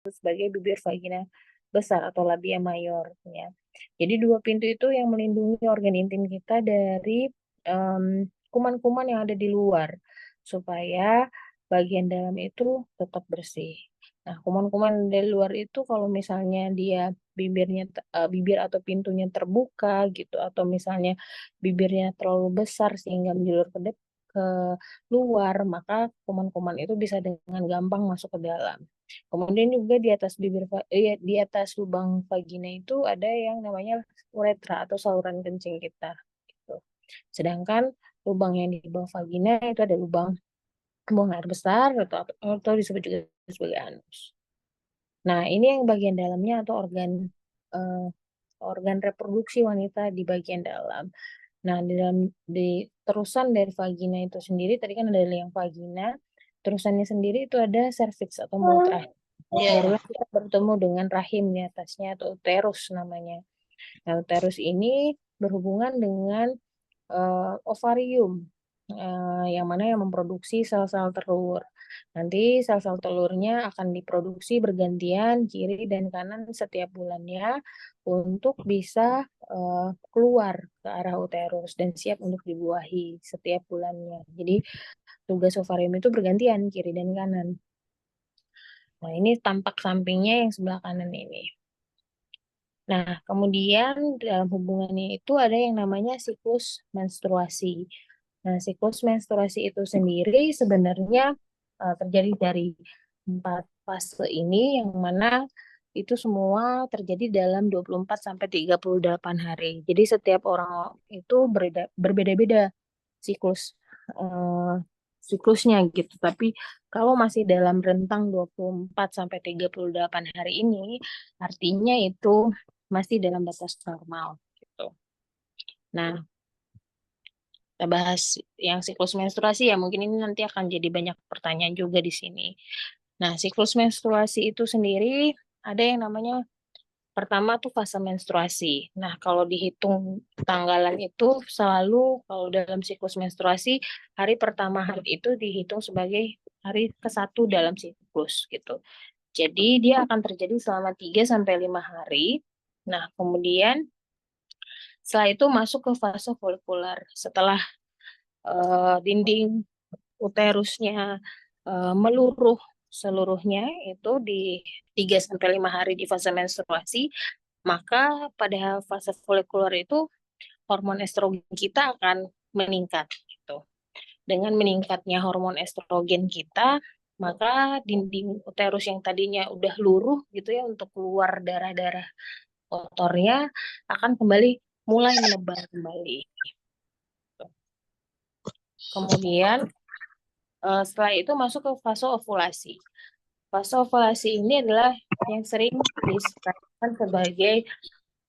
sebagai bibir vagina besar atau labia mayor ya. Jadi dua pintu itu yang melindungi organ intim kita dari kuman-kuman yang ada di luar supaya bagian dalam itu tetap bersih. Nah, kuman-kuman dari luar itu kalau misalnya dia bibir atau pintunya terbuka gitu atau misalnya bibirnya terlalu besar sehingga menjulur ke luar, maka kuman-kuman itu bisa dengan gampang masuk ke dalam. Kemudian juga di atas lubang vagina itu ada yang namanya uretra atau saluran kencing kita gitu. Sedangkan lubang yang di bawah vagina itu ada lubang buang air besar atau disebut juga sebagai anus. Nah, ini yang bagian dalamnya atau eh, organ reproduksi wanita di bagian dalam. Nah, di terusan dari vagina itu sendiri, tadi kan ada yang vagina, terusannya sendiri itu ada serviks atau mulut rahim. Iya. Barulah kita bertemu dengan rahim di atasnya atau uterus namanya. Nah, uterus ini berhubungan dengan ovarium, yang mana yang memproduksi sel-sel telur. Nanti sel-sel telurnya akan diproduksi bergantian kiri dan kanan setiap bulannya untuk bisa keluar ke arah uterus dan siap untuk dibuahi setiap bulannya. Jadi tugas ovarium itu bergantian kiri dan kanan. Nah, ini tampak sampingnya yang sebelah kanan ini. Nah, kemudian dalam hubungannya itu ada yang namanya siklus menstruasi. Nah, siklus menstruasi itu sendiri sebenarnya terjadi dari 4 fase ini yang mana itu semua terjadi dalam 24 sampai 38 hari. Jadi setiap orang itu berbeda-beda siklus eh, siklusnya gitu. Tapi kalau masih dalam rentang 24 sampai 38 hari ini, artinya itu masih dalam batas normal gitu. Nah, kita bahas yang siklus menstruasi ya, mungkin ini nanti akan jadi banyak pertanyaan juga di sini. Nah, siklus menstruasi itu sendiri ada yang namanya pertama tuh fase menstruasi. Nah, kalau dihitung tanggalan itu selalu kalau dalam siklus menstruasi, hari pertama hari itu dihitung sebagai hari ke-1 dalam siklus gitu. Jadi dia akan terjadi selama 3 sampai 5 hari. Nah, kemudian setelah itu masuk ke fase folikular. Setelah dinding uterusnya meluruh seluruhnya itu di 3 sampai 5 hari di fase menstruasi, maka pada fase folikular itu hormon estrogen kita akan meningkat gitu. Dengan meningkatnya hormon estrogen kita, maka dinding uterus yang tadinya udah luruh gitu ya untuk keluar darah-darah kotornya akan kembali mulai menebal kembali. Kemudian setelah itu masuk ke fase ovulasi. Fase ovulasi ini adalah yang sering disebutkan sebagai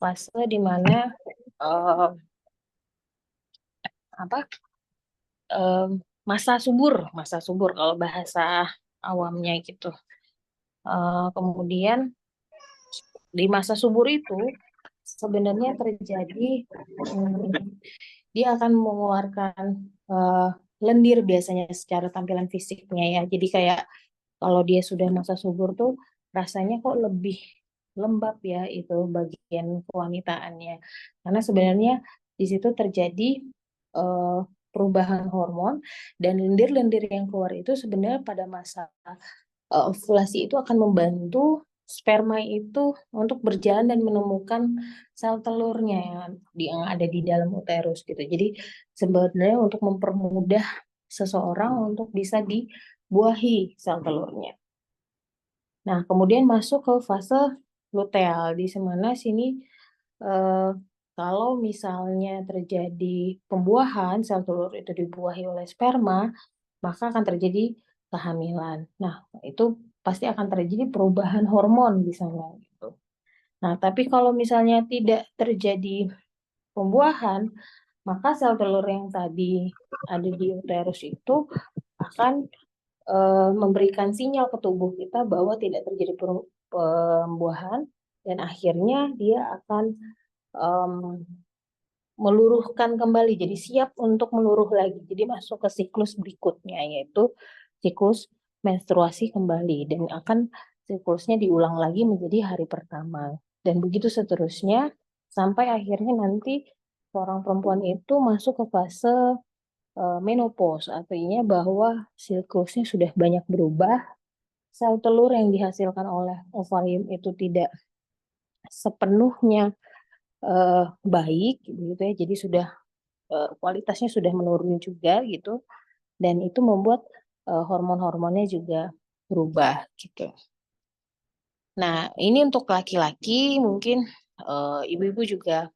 fase di mana eh, apa eh, masa subur kalau bahasa awamnya gitu. Kemudian di masa subur itu sebenarnya terjadi dia akan mengeluarkan eh, lendir biasanya secara tampilan fisiknya ya. Jadi kayak kalau dia sudah masa subur tuh rasanya kok lebih lembab ya itu bagian kewanitaannya. Karena sebenarnya di situ terjadi eh, perubahan hormon dan lendir-lendir yang keluar itu sebenarnya pada masa ovulasi itu akan membantu sperma itu untuk berjalan dan menemukan sel telurnya yang ada di dalam uterus gitu. Jadi sebenarnya untuk mempermudah seseorang untuk bisa dibuahi sel telurnya. Nah, kemudian masuk ke fase luteal di mana sini eh, kalau misalnya terjadi pembuahan sel telur itu dibuahi oleh sperma, maka akan terjadi kehamilan. Nah, itu pasti akan terjadi perubahan hormon di sana gitu. Nah, tapi kalau misalnya tidak terjadi pembuahan, maka sel telur yang tadi ada di uterus itu akan memberikan sinyal ke tubuh kita bahwa tidak terjadi pembuahan dan akhirnya dia akan em, meluruhkan kembali, jadi siap untuk meluruh lagi. Jadi masuk ke siklus berikutnya, yaitu siklus menstruasi kembali. Dan akan siklusnya diulang lagi menjadi hari pertama. Dan begitu seterusnya sampai akhirnya nanti seorang perempuan itu masuk ke fase menopause, artinya bahwa siklusnya sudah banyak berubah, sel telur yang dihasilkan oleh ovarium itu tidak sepenuhnya baik gitu ya. Jadi sudah kualitasnya sudah menurun juga gitu, dan itu membuat hormon-hormonnya juga berubah gitu. Nah, ini untuk laki-laki mungkin ibu-ibu juga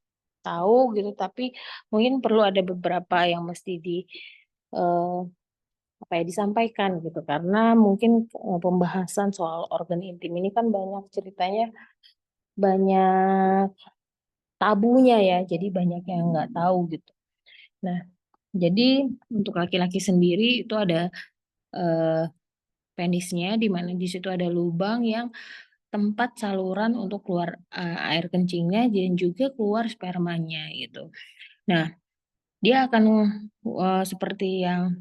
tahu gitu, tapi mungkin perlu ada beberapa yang mesti eh, apa ya disampaikan gitu, karena mungkin pembahasan soal organ intim ini kan banyak ceritanya, banyak tabunya ya, jadi banyak yang nggak tahu gitu. Nah, jadi untuk laki-laki sendiri itu ada eh, penisnya, di mana di situ ada lubang yang tempat saluran untuk keluar air kencingnya dan juga keluar spermanya gitu. Nah, dia akan seperti yang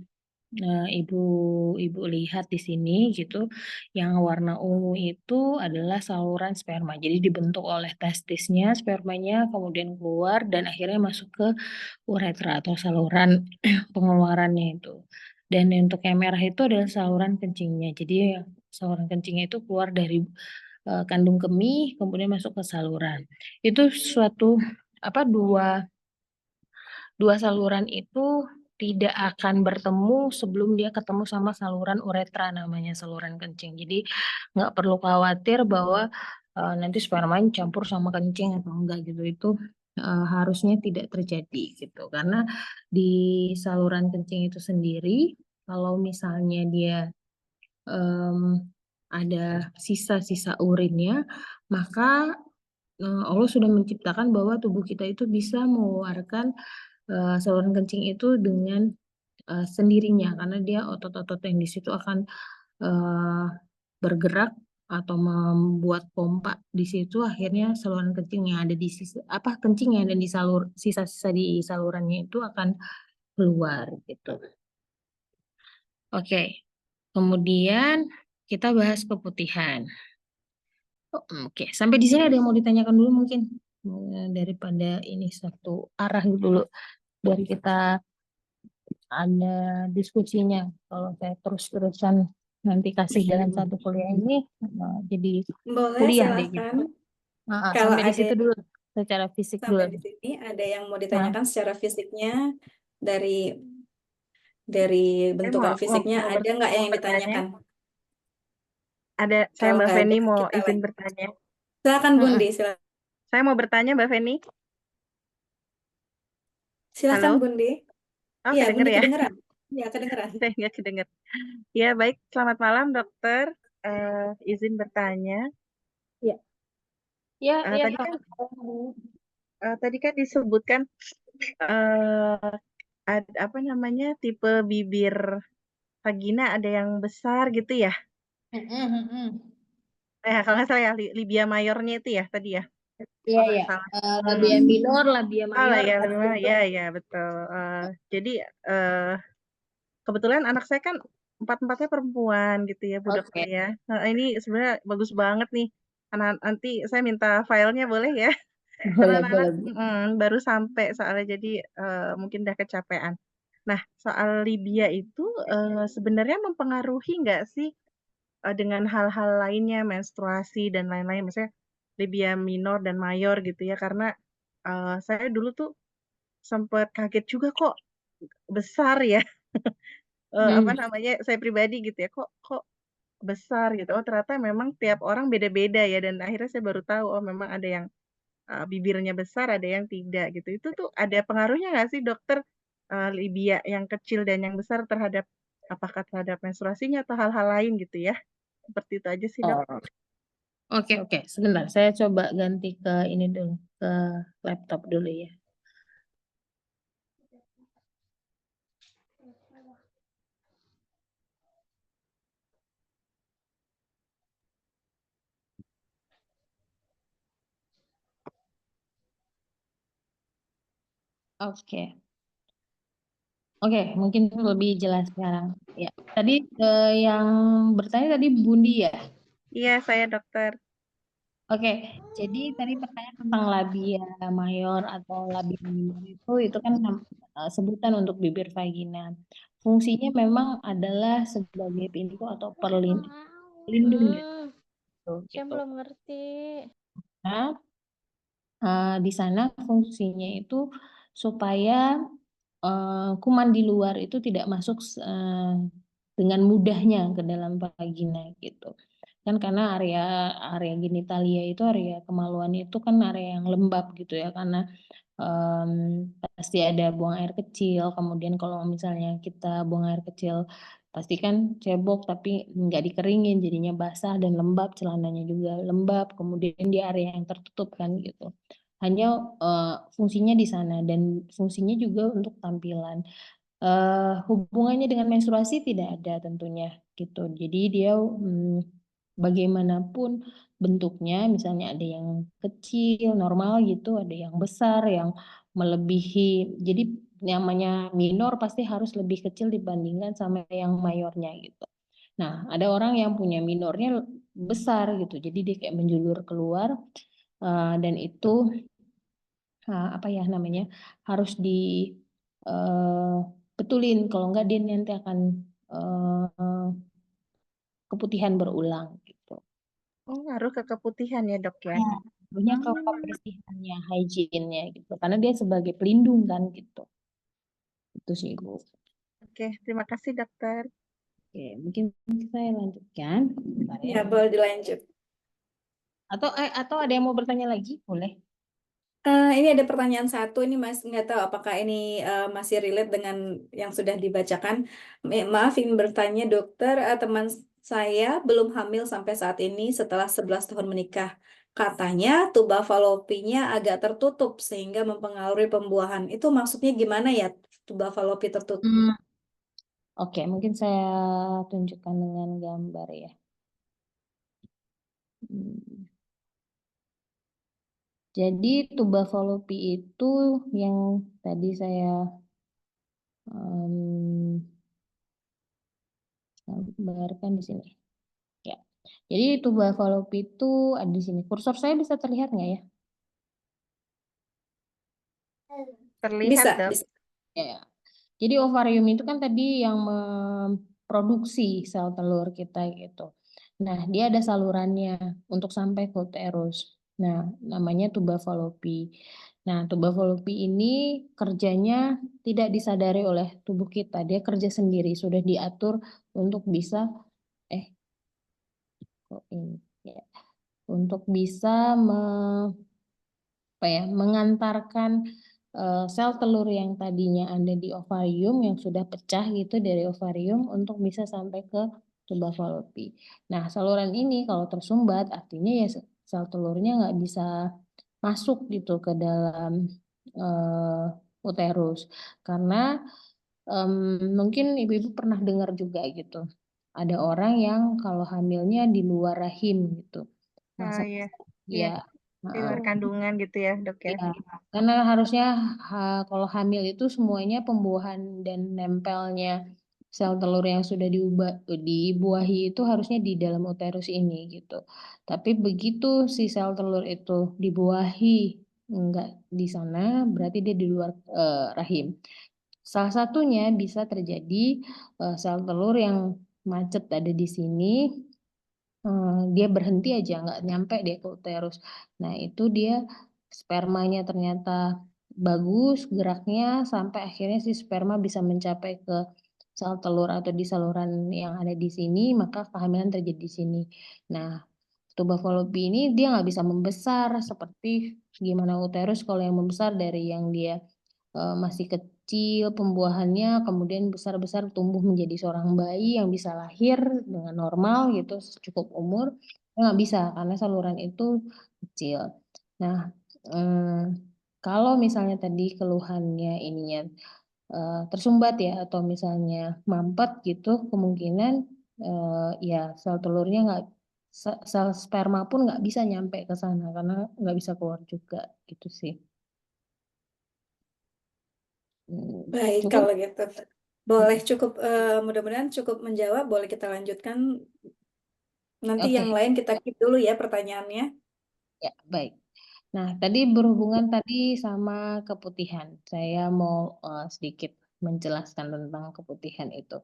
ibu-ibu lihat di sini gitu, yang warna ungu itu adalah saluran sperma. Jadi dibentuk oleh testisnya, spermanya kemudian keluar dan akhirnya masuk ke uretra atau saluran pengeluarannya itu. Dan untuk yang merah itu adalah saluran kencingnya. Jadi saluran kencingnya itu keluar dari kandung kemih kemudian masuk ke saluran. Itu suatu apa dua saluran itu tidak akan bertemu sebelum dia ketemu sama saluran uretra, namanya saluran kencing. Jadi nggak perlu khawatir bahwa nanti spermanya campur sama kencing atau enggak gitu. Itu harusnya tidak terjadi gitu. Karena di saluran kencing itu sendiri, kalau misalnya dia em, ada sisa-sisa urinnya, maka Allah sudah menciptakan bahwa tubuh kita itu bisa mengeluarkan saluran kencing itu dengan sendirinya, karena dia otot-otot yang di situ akan eh, bergerak atau membuat pompa di situ, akhirnya saluran kencing yang ada di sisa apa kencing yang ada di sisa-sisa di salurannya itu akan keluar gitu. Oke, kemudian kita bahas keputihan. Oh, oke, sampai di sini ada yang mau ditanyakan dulu mungkin. Daripada ini satu arah dulu dari kita ada diskusinya. Kalau saya terus-terusan nanti kasih dalam satu kuliah ini, jadi Boleh, kuliah deh gitu. silakan. Kalau Sampai di ada situ dulu, secara fisik dulu. sampai di sini, ada yang mau Nah, ditanyakan secara fisiknya dari dari Saya mau bentukan mau fisiknya mau, ada nggak mau yang bertanya. ditanyakan? Ada saya Kalau Mbak nggak ada, Feni mau kita izin lanjut. bertanya. Silakan mm-mm. Bundi, silakan. Saya mau bertanya Mbak Feni. Silakan Halo? Bundi. Oh, Iya, kedenger Bundi ya? kedengeran. Iya, kedengeran. Saya nggak kedenger. Ya, baik. Selamat malam, dokter. Izin bertanya. Ya, ya, ya. Tadi kan disebutkan eh apa namanya tipe bibir vagina ada yang besar gitu ya? Kalau nggak salah ya, labia mayornya itu ya tadi ya? Iya, Kalau nggak ya. salah. Labia minor, labia Oh lah mayor. ya, ya, ya betul. Jadi eh, kebetulan anak saya kan empat-empatnya perempuan gitu ya, Bu Dokter Oke, ya. Nah, ini sebenarnya bagus banget nih. Nanti saya minta filenya boleh ya? Karena boleh, anak-anak boleh, Bu. baru sampai soalnya jadi mungkin udah kecapean. Nah, soal Libya itu sebenarnya mempengaruhi nggak sih dengan hal-hal lainnya, menstruasi dan lain-lain, misalnya Libya minor dan mayor gitu ya, karena saya dulu tuh sempat kaget juga kok besar ya, apa Hmm. namanya, saya pribadi gitu ya, kok kok besar gitu. Oh ternyata memang tiap orang beda-beda ya, dan akhirnya saya baru tahu, oh memang ada yang bibirnya besar, ada yang tidak gitu. Itu tuh ada pengaruhnya nggak sih dokter, Libya yang kecil dan yang besar terhadap, apakah terhadap menstruasinya atau hal-hal lain gitu ya? Seperti itu aja sih dok. Oh, oke, oke. Sebentar, saya coba ganti ke ini dulu, ke laptop dulu ya. Oke. Oke, mungkin lebih jelas sekarang. Ya, tadi yang bertanya tadi Bundi ya. Iya, saya dokter. Oke, jadi tadi pertanyaan tentang labia mayor atau labia minor itu kan sebutan untuk bibir vagina. Fungsinya memang adalah sebagai pintu atau pelindung gitu. Saya belum ngerti. Nah, di sana fungsinya itu supaya kuman di luar itu tidak masuk dengan mudahnya ke dalam vagina gitu. Kan karena area area genitalia itu area kemaluan itu kan area yang lembab gitu ya karena pasti ada buang air kecil. Kemudian kalau misalnya kita buang air kecil pasti kan cebok tapi nggak dikeringin jadinya basah dan lembab, celananya juga lembab. Kemudian di area yang tertutup kan gitu. Hanya fungsinya di sana dan fungsinya juga untuk tampilan. Hubungannya dengan menstruasi tidak ada tentunya gitu. Jadi dia bagaimanapun bentuknya, misalnya ada yang kecil, normal gitu, ada yang besar, yang melebihi. Jadi namanya minor pasti harus lebih kecil dibandingkan sama yang mayornya gitu. Nah, ada orang yang punya minornya besar gitu, jadi dia kayak menjulur keluar dan itu apa ya namanya harus di betulin, kalau enggak dia nanti akan keputihan berulang gitu. Oh, ngaruh ke keputihan ya, Dok ya? Tentunya ke kebersihannya, hygiene-nya gitu. Karena dia sebagai pelindung kan gitu. Itu sih Bu. Oke, terima kasih, Dokter. Oke, mungkin saya lanjutkan. Bentar ya. Ya, boleh dilanjut. Atau ada yang mau bertanya lagi? Boleh. Ini ada pertanyaan satu, ini Mas nggak tahu apakah ini masih relate dengan yang sudah dibacakan. Maaf, ingin bertanya dokter, teman saya belum hamil sampai saat ini setelah 11 tahun menikah. Katanya tuba falopinya agak tertutup sehingga mempengaruhi pembuahan. Itu maksudnya gimana ya tuba falopi tertutup? Oke, mungkin saya tunjukkan dengan gambar ya. Jadi tuba falopi itu yang tadi saya gambarkan di sini. Ya. Jadi tuba falopi itu ada di sini. Kursor saya bisa terlihat nggak ya? Terlihat, Bisa, Dok. bisa. Ya. Jadi ovarium itu kan tadi yang memproduksi sel telur kita gitu. Nah, dia ada salurannya untuk sampai ke uterus. Nah, namanya tuba falopi. Nah, tuba falopi ini kerjanya tidak disadari oleh tubuh kita. Dia kerja sendiri, sudah diatur untuk bisa kok ini ya, untuk bisa mengantarkan sel telur yang tadinya ada di ovarium yang sudah pecah gitu dari ovarium untuk bisa sampai ke tuba falopi. Nah, saluran ini kalau tersumbat artinya ya sel telurnya nggak bisa masuk gitu ke dalam uterus karena mungkin ibu-ibu pernah dengar juga gitu. Ada orang yang kalau hamilnya di luar rahim gitu. Nah, Ah, iya. Iya, ya, di luar kandungan gitu ya, Dok ya. ya, karena harusnya kalau hamil itu semuanya pembuahan dan nempelnya sel telur yang sudah dibuahi itu harusnya di dalam uterus ini gitu. Tapi begitu si sel telur itu dibuahi enggak di sana, berarti dia di luar rahim. Salah satunya bisa terjadi sel telur yang macet ada di sini, dia berhenti aja nggak nyampe dia ke uterus. Nah itu dia spermanya ternyata bagus geraknya sampai akhirnya si sperma bisa mencapai ke sel telur atau di saluran yang ada di sini, maka kehamilan terjadi di sini. Nah, tuba falopi ini dia nggak bisa membesar seperti gimana uterus kalau yang membesar dari yang dia masih kecil pembuahannya, kemudian besar-besar tumbuh menjadi seorang bayi yang bisa lahir dengan normal gitu, cukup umur. Nggak bisa karena saluran itu kecil. Nah, kalau misalnya tadi keluhannya ininya tersumbat ya atau misalnya mampet gitu, kemungkinan ya sel telurnya nggak sel sperma pun nggak bisa nyampe ke sana karena nggak bisa keluar juga gitu sih. Baik, Cukup. kalau gitu. Boleh cukup, mudah-mudahan cukup menjawab. Boleh kita lanjutkan, Nanti Oke, yang lain kita keep dulu ya pertanyaannya. ya baik. Nah, tadi berhubungan tadi sama keputihan. Saya mau sedikit menjelaskan tentang keputihan itu.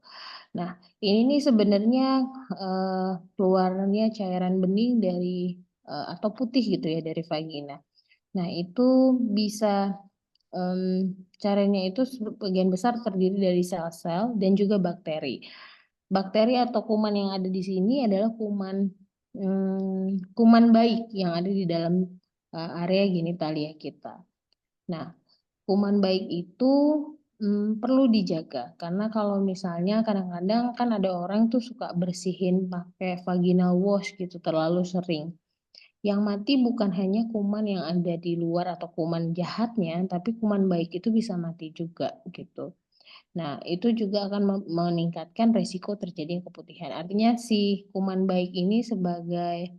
Nah, ini nih sebenarnya keluarnya cairan bening dari atau putih gitu ya dari vagina. Nah, itu bisa caranya itu sebagian besar terdiri dari sel-sel dan juga bakteri. Bakteri atau kuman yang ada di sini adalah kuman baik yang ada di dalam area genitalia kita. Nah, kuman baik itu perlu dijaga karena kalau misalnya kadang-kadang kan ada orang tuh suka bersihin pakai vaginal wash gitu terlalu sering. Yang mati bukan hanya kuman yang ada di luar atau kuman jahatnya, tapi kuman baik itu bisa mati juga gitu. Nah, itu juga akan meningkatkan resiko terjadinya keputihan. Artinya si kuman baik ini sebagai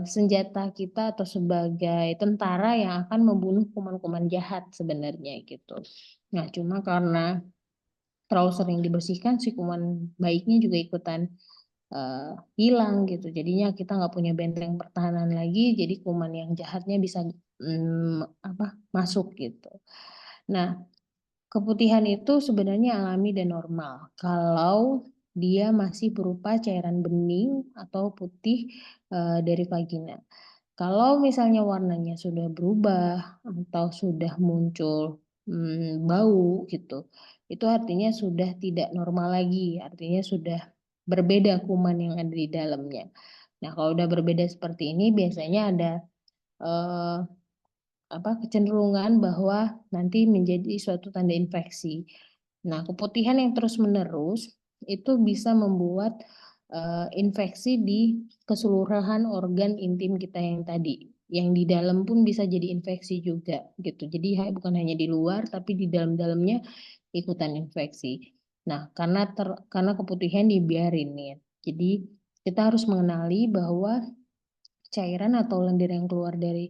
senjata kita atau sebagai tentara yang akan membunuh kuman-kuman jahat sebenarnya gitu. Nah, cuma karena terlalu sering dibersihkan si kuman baiknya juga ikutan hilang gitu. Jadinya kita nggak punya benteng pertahanan lagi, jadi kuman yang jahatnya bisa masuk gitu. Nah, keputihan itu sebenarnya alami dan normal kalau dia masih berupa cairan bening atau putih dari vagina. Kalau misalnya warnanya sudah berubah atau sudah muncul bau gitu, itu artinya sudah tidak normal lagi, artinya sudah berbeda kuman yang ada di dalamnya. Nah, kalau udah berbeda seperti ini biasanya ada eh, kecenderungan bahwa nanti menjadi suatu tanda infeksi. Nah, keputihan yang terus-menerus itu bisa membuat infeksi di keseluruhan organ intim kita yang tadi. Yang di dalam pun bisa jadi infeksi juga gitu. Jadi bukan hanya di luar tapi di dalam-dalamnya ikutan infeksi. Nah, karena keputihan dibiarin nih. Jadi kita harus mengenali bahwa cairan atau lendir yang keluar dari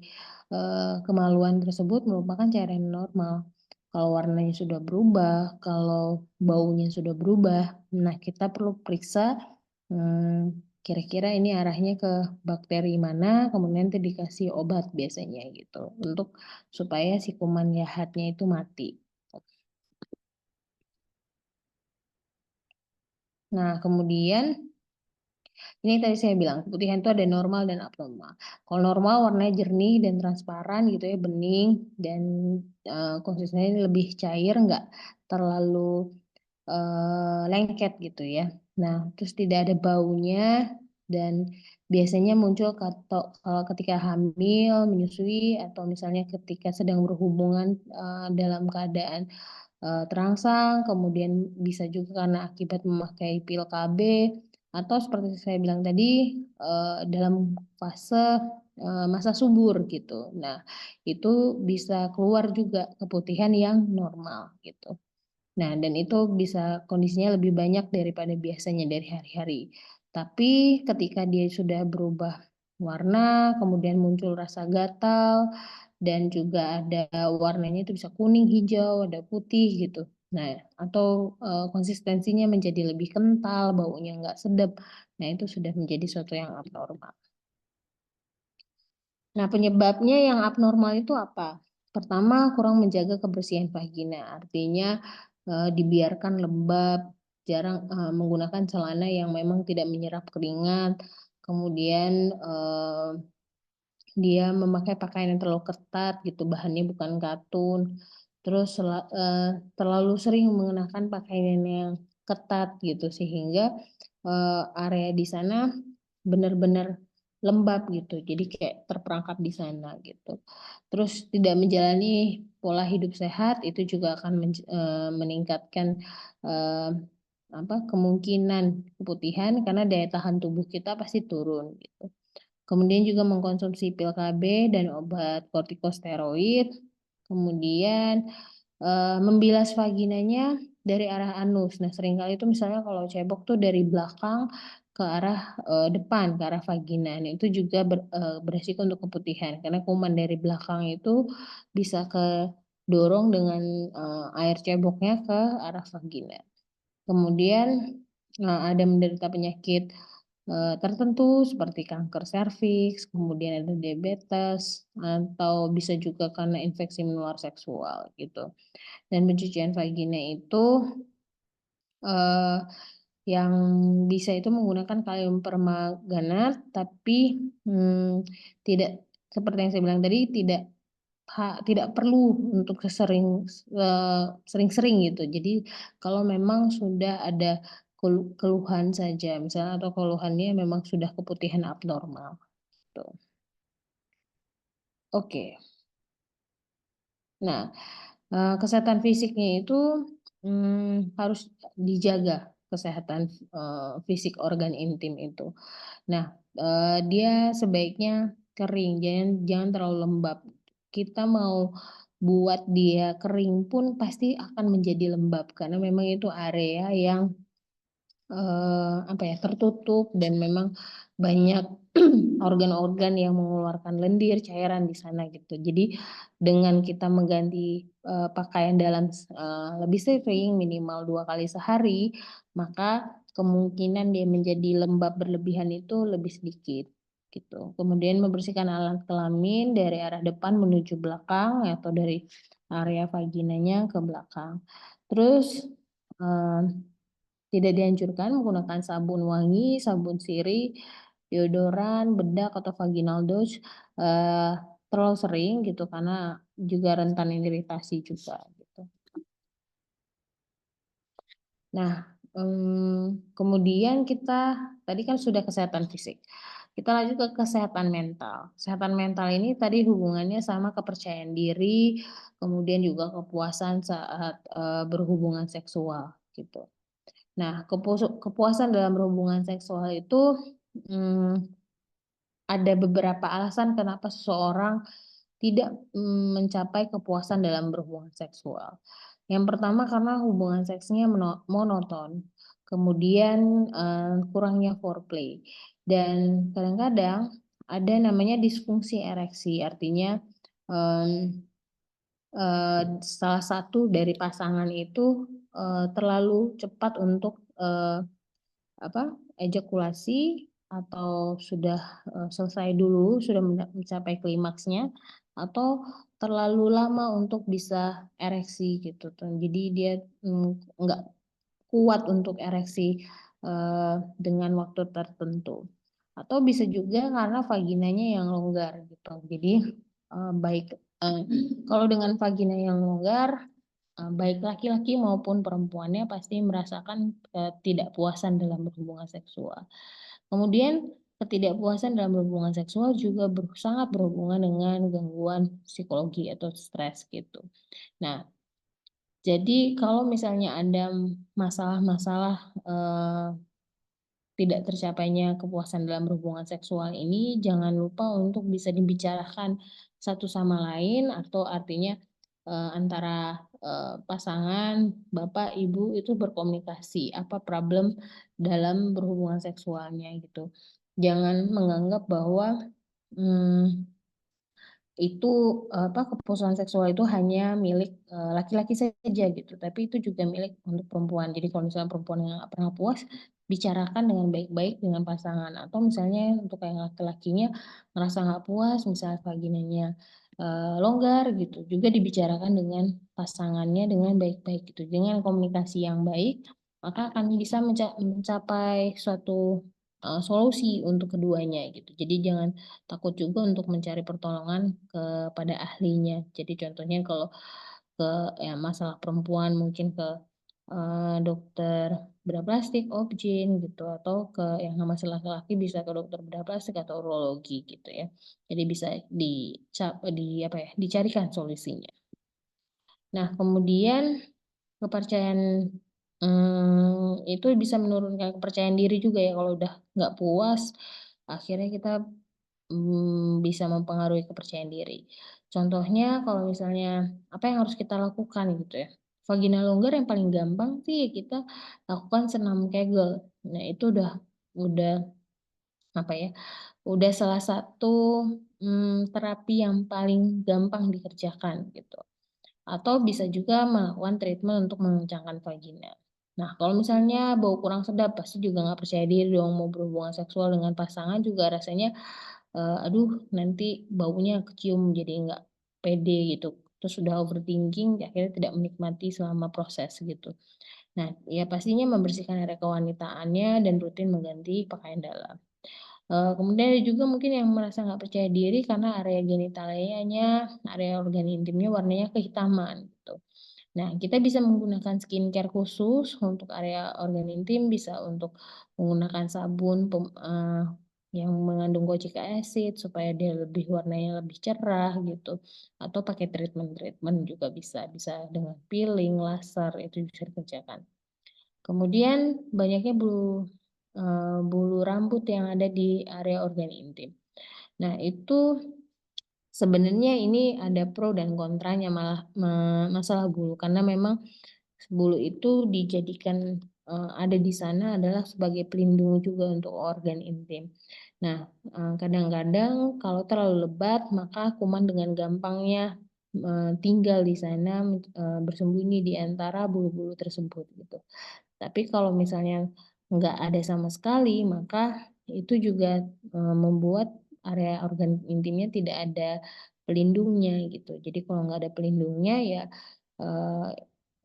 kemaluan tersebut merupakan cairan normal. Kalau warnanya sudah berubah, kalau baunya sudah berubah, nah kita perlu periksa kira-kira ini arahnya ke bakteri mana, kemudian nanti dikasih obat biasanya gitu untuk supaya si kuman jahatnya itu mati. Nah, kemudian ini tadi saya bilang keputihan itu ada normal dan abnormal. Kalau normal warnanya jernih dan transparan gitu ya, bening dan konsistensinya lebih cair, nggak terlalu lengket gitu ya. Nah, terus tidak ada baunya dan biasanya muncul kalau ketika hamil, menyusui atau misalnya ketika sedang berhubungan dalam keadaan terangsang, kemudian bisa juga karena akibat memakai pil KB, atau seperti saya bilang tadi dalam fase masa subur gitu. Nah, itu bisa keluar juga keputihan yang normal gitu. Nah, dan itu bisa kondisinya lebih banyak daripada biasanya dari hari-hari. Tapi ketika dia sudah berubah warna, kemudian muncul rasa gatal, dan juga ada warnanya itu bisa kuning, hijau, ada putih gitu. Nah, atau konsistensinya menjadi lebih kental, baunya nggak sedap. Nah, itu sudah menjadi suatu yang abnormal. Nah, penyebabnya yang abnormal itu apa? Pertama, kurang menjaga kebersihan vagina. Artinya dibiarkan lembab, jarang menggunakan celana yang memang tidak menyerap keringat. Kemudian dia memakai pakaian yang terlalu ketat gitu, bahannya bukan katun. Terus terlalu sering mengenakan pakaian yang ketat gitu sehingga area di sana benar-benar lembab gitu. Jadi kayak terperangkap di sana gitu. Terus tidak menjalani pola hidup sehat itu juga akan meningkatkan eh, kemungkinan keputihan karena daya tahan tubuh kita pasti turun gitu. Kemudian juga mengkonsumsi pil KB dan obat kortikosteroid. Kemudian membilas vaginanya dari arah anus. Nah, seringkali itu misalnya kalau cebok tuh dari belakang ke arah depan, ke arah vagina. Nah, itu juga beresiko untuk keputihan karena kuman dari belakang itu bisa dorong dengan air ceboknya ke arah vagina. Kemudian ada menderita penyakit tertentu seperti kanker serviks, kemudian ada diabetes, atau bisa juga karena infeksi menular seksual gitu. Dan pencucian vagina itu eh, yang bisa itu menggunakan kalium permanganat, tapi tidak seperti yang saya bilang tadi tidak perlu untuk sering-sering gitu. Jadi kalau memang sudah ada keluhan saja, misalnya atau keluhannya memang sudah keputihan abnormal. Gitu. Oke. Nah, kesehatan fisiknya itu harus dijaga, kesehatan fisik organ intim itu. Nah, dia sebaiknya kering, jangan terlalu lembab. Kita mau buat dia kering pun pasti akan menjadi lembab karena memang itu area yang tertutup dan memang banyak organ-organ yang mengeluarkan lendir cairan di sana gitu. Jadi dengan kita mengganti pakaian dalam lebih sering minimal 2 kali sehari, maka kemungkinan dia menjadi lembab berlebihan itu lebih sedikit gitu. Kemudian membersihkan alat kelamin dari arah depan menuju belakang atau dari area vaginanya ke belakang. Terus tidak dianjurkan menggunakan sabun wangi, sabun sirih, deodoran, bedak atau vaginal douche terlalu sering gitu karena juga rentan iritasi juga gitu. Nah, kemudian kita tadi kan sudah kesehatan fisik. Kita lanjut ke kesehatan mental. Kesehatan mental ini tadi hubungannya sama kepercayaan diri, kemudian juga kepuasan saat berhubungan seksual gitu. Nah, kepuasan dalam berhubungan seksual itu ada beberapa alasan kenapa seseorang tidak mencapai kepuasan dalam berhubungan seksual. Yang pertama karena hubungan seksnya monoton, kemudian kurangnya foreplay, dan kadang-kadang ada namanya disfungsi ereksi, artinya salah satu dari pasangan itu terlalu cepat untuk ejakulasi atau sudah selesai dulu, sudah mencapai klimaksnya, atau terlalu lama untuk bisa ereksi gitu. Jadi dia nggak kuat untuk ereksi dengan waktu tertentu. Atau bisa juga karena vaginanya yang longgar gitu. Jadi kalau dengan vagina yang longgar, baik laki-laki maupun perempuannya pasti merasakan ketidakpuasan dalam berhubungan seksual. Kemudian ketidakpuasan dalam berhubungan seksual juga sangat berhubungan dengan gangguan psikologi atau stres gitu. Nah, jadi kalau misalnya ada masalah-masalah tidak tercapainya kepuasan dalam berhubungan seksual ini, jangan lupa untuk bisa dibicarakan satu sama lain, atau artinya antara pasangan bapak ibu itu berkomunikasi apa problem dalam berhubungan seksualnya gitu. Jangan menganggap bahwa itu kepuasan seksual itu hanya milik laki-laki saja gitu, tapi itu juga milik untuk perempuan. Jadi kalau misalnya perempuan yang nggak pernah puas, bicarakan dengan baik-baik dengan pasangan, atau misalnya untuk yang laki-lakinya merasa nggak puas, misalnya vaginanya longgar gitu, juga dibicarakan dengan pasangannya dengan baik-baik gitu. Dengan komunikasi yang baik, maka akan bisa mencapai suatu solusi untuk keduanya gitu. Jadi jangan takut juga untuk mencari pertolongan kepada ahlinya. Jadi contohnya kalau ke masalah perempuan mungkin ke dokter bedah plastik, obgyn gitu, atau ke yang masalah laki-laki bisa ke dokter bedah plastik atau urologi gitu ya. Jadi bisa dicarikan solusinya. Nah, kemudian kepercayaan itu bisa menurunkan kepercayaan diri juga ya kalau udah nggak puas, akhirnya kita bisa mempengaruhi kepercayaan diri. Contohnya kalau misalnya apa yang harus kita lakukan gitu ya. Vagina longgar yang paling gampang sih kita lakukan senam Kegel. Nah, itu udah udah salah satu terapi yang paling gampang dikerjakan gitu. Atau bisa juga melakukan treatment untuk mengencangkan vagina. Nah, kalau misalnya bau kurang sedap, pasti juga nggak percaya diri dong mau berhubungan seksual dengan pasangan juga rasanya, aduh nanti baunya kecium jadi nggak pede gitu. Terus sudah overthinking, akhirnya tidak menikmati selama proses gitu. Nah, ya pastinya membersihkan area kewanitaannya dan rutin mengganti pakaian dalam. Kemudian ada juga mungkin yang merasa nggak percaya diri karena area genitalianya, area organ intimnya warnanya kehitaman gitu. Nah, kita bisa menggunakan skincare khusus untuk area organ intim, bisa untuk menggunakan sabun yang mengandung kojic acid supaya dia lebih warnanya lebih cerah gitu. Atau pakai treatment-treatment juga bisa dengan peeling, laser itu bisa dikerjakan. Kemudian banyaknya bulu rambut yang ada di area organ intim. Nah, itu sebenarnya ini ada pro dan kontranya masalah bulu karena memang bulu itu dijadikan ada di sana adalah sebagai pelindung juga untuk organ intim. Nah, kadang-kadang kalau terlalu lebat maka kuman dengan gampangnya tinggal di sana bersembunyi di antara bulu-bulu tersebut gitu. Tapi kalau misalnya nggak ada sama sekali, maka itu juga membuat area organ intimnya tidak ada pelindungnya gitu. Jadi kalau nggak ada pelindungnya ya eh,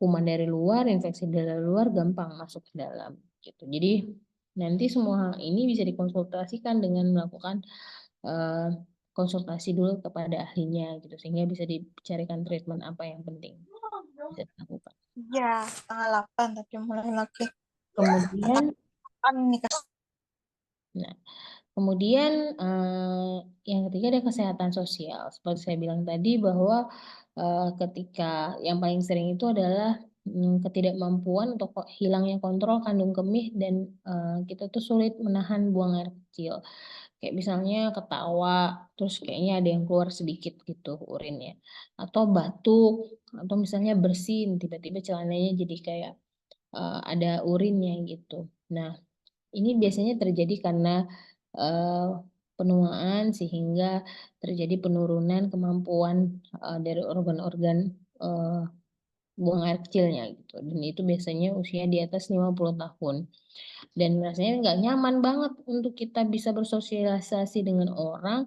kuman dari luar, infeksi dari luar gampang masuk ke dalam gitu. Jadi nanti semua hal ini bisa dikonsultasikan dengan melakukan eh, konsultasi dulu kepada ahlinya gitu sehingga bisa dicarikan treatment apa yang penting bisa dilakukan. Ya, 7:30 tapi mulai lagi. Kemudian Kan nih Nah, kemudian yang ketiga ada kesehatan sosial. Seperti saya bilang tadi bahwa ketika yang paling sering itu adalah ketidakmampuan atau hilangnya kontrol kandung kemih dan kita tuh sulit menahan buang air kecil. Kayak misalnya ketawa, terus kayaknya ada yang keluar sedikit gitu urinnya. Atau batuk, atau misalnya bersin, tiba-tiba celananya jadi kayak ada urinnya gitu. Nah, ini biasanya terjadi karena eh, penuaan sehingga terjadi penurunan kemampuan dari organ-organ eh, buang air kecilnya gitu. Dan itu biasanya usia di atas 50 tahun. Dan rasanya nggak nyaman banget untuk kita bisa bersosialisasi dengan orang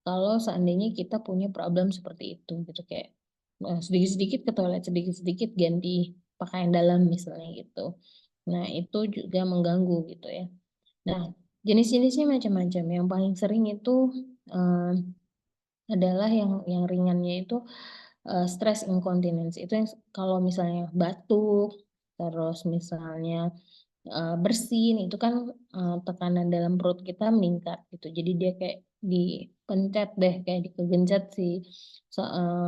kalau seandainya kita punya problem seperti itu gitu kayak sedikit-sedikit ke toilet, sedikit-sedikit ganti pakaian dalam misalnya gitu. Nah, itu juga mengganggu gitu ya. Nah, jenis-jenisnya macam-macam. Yang paling sering itu eh, adalah yang ringannya itu stress incontinence. Itu yang kalau misalnya batuk, terus misalnya bersin, itu kan tekanan dalam perut kita meningkat gitu. Jadi dia kayak dipencet deh, kayak dikegencet si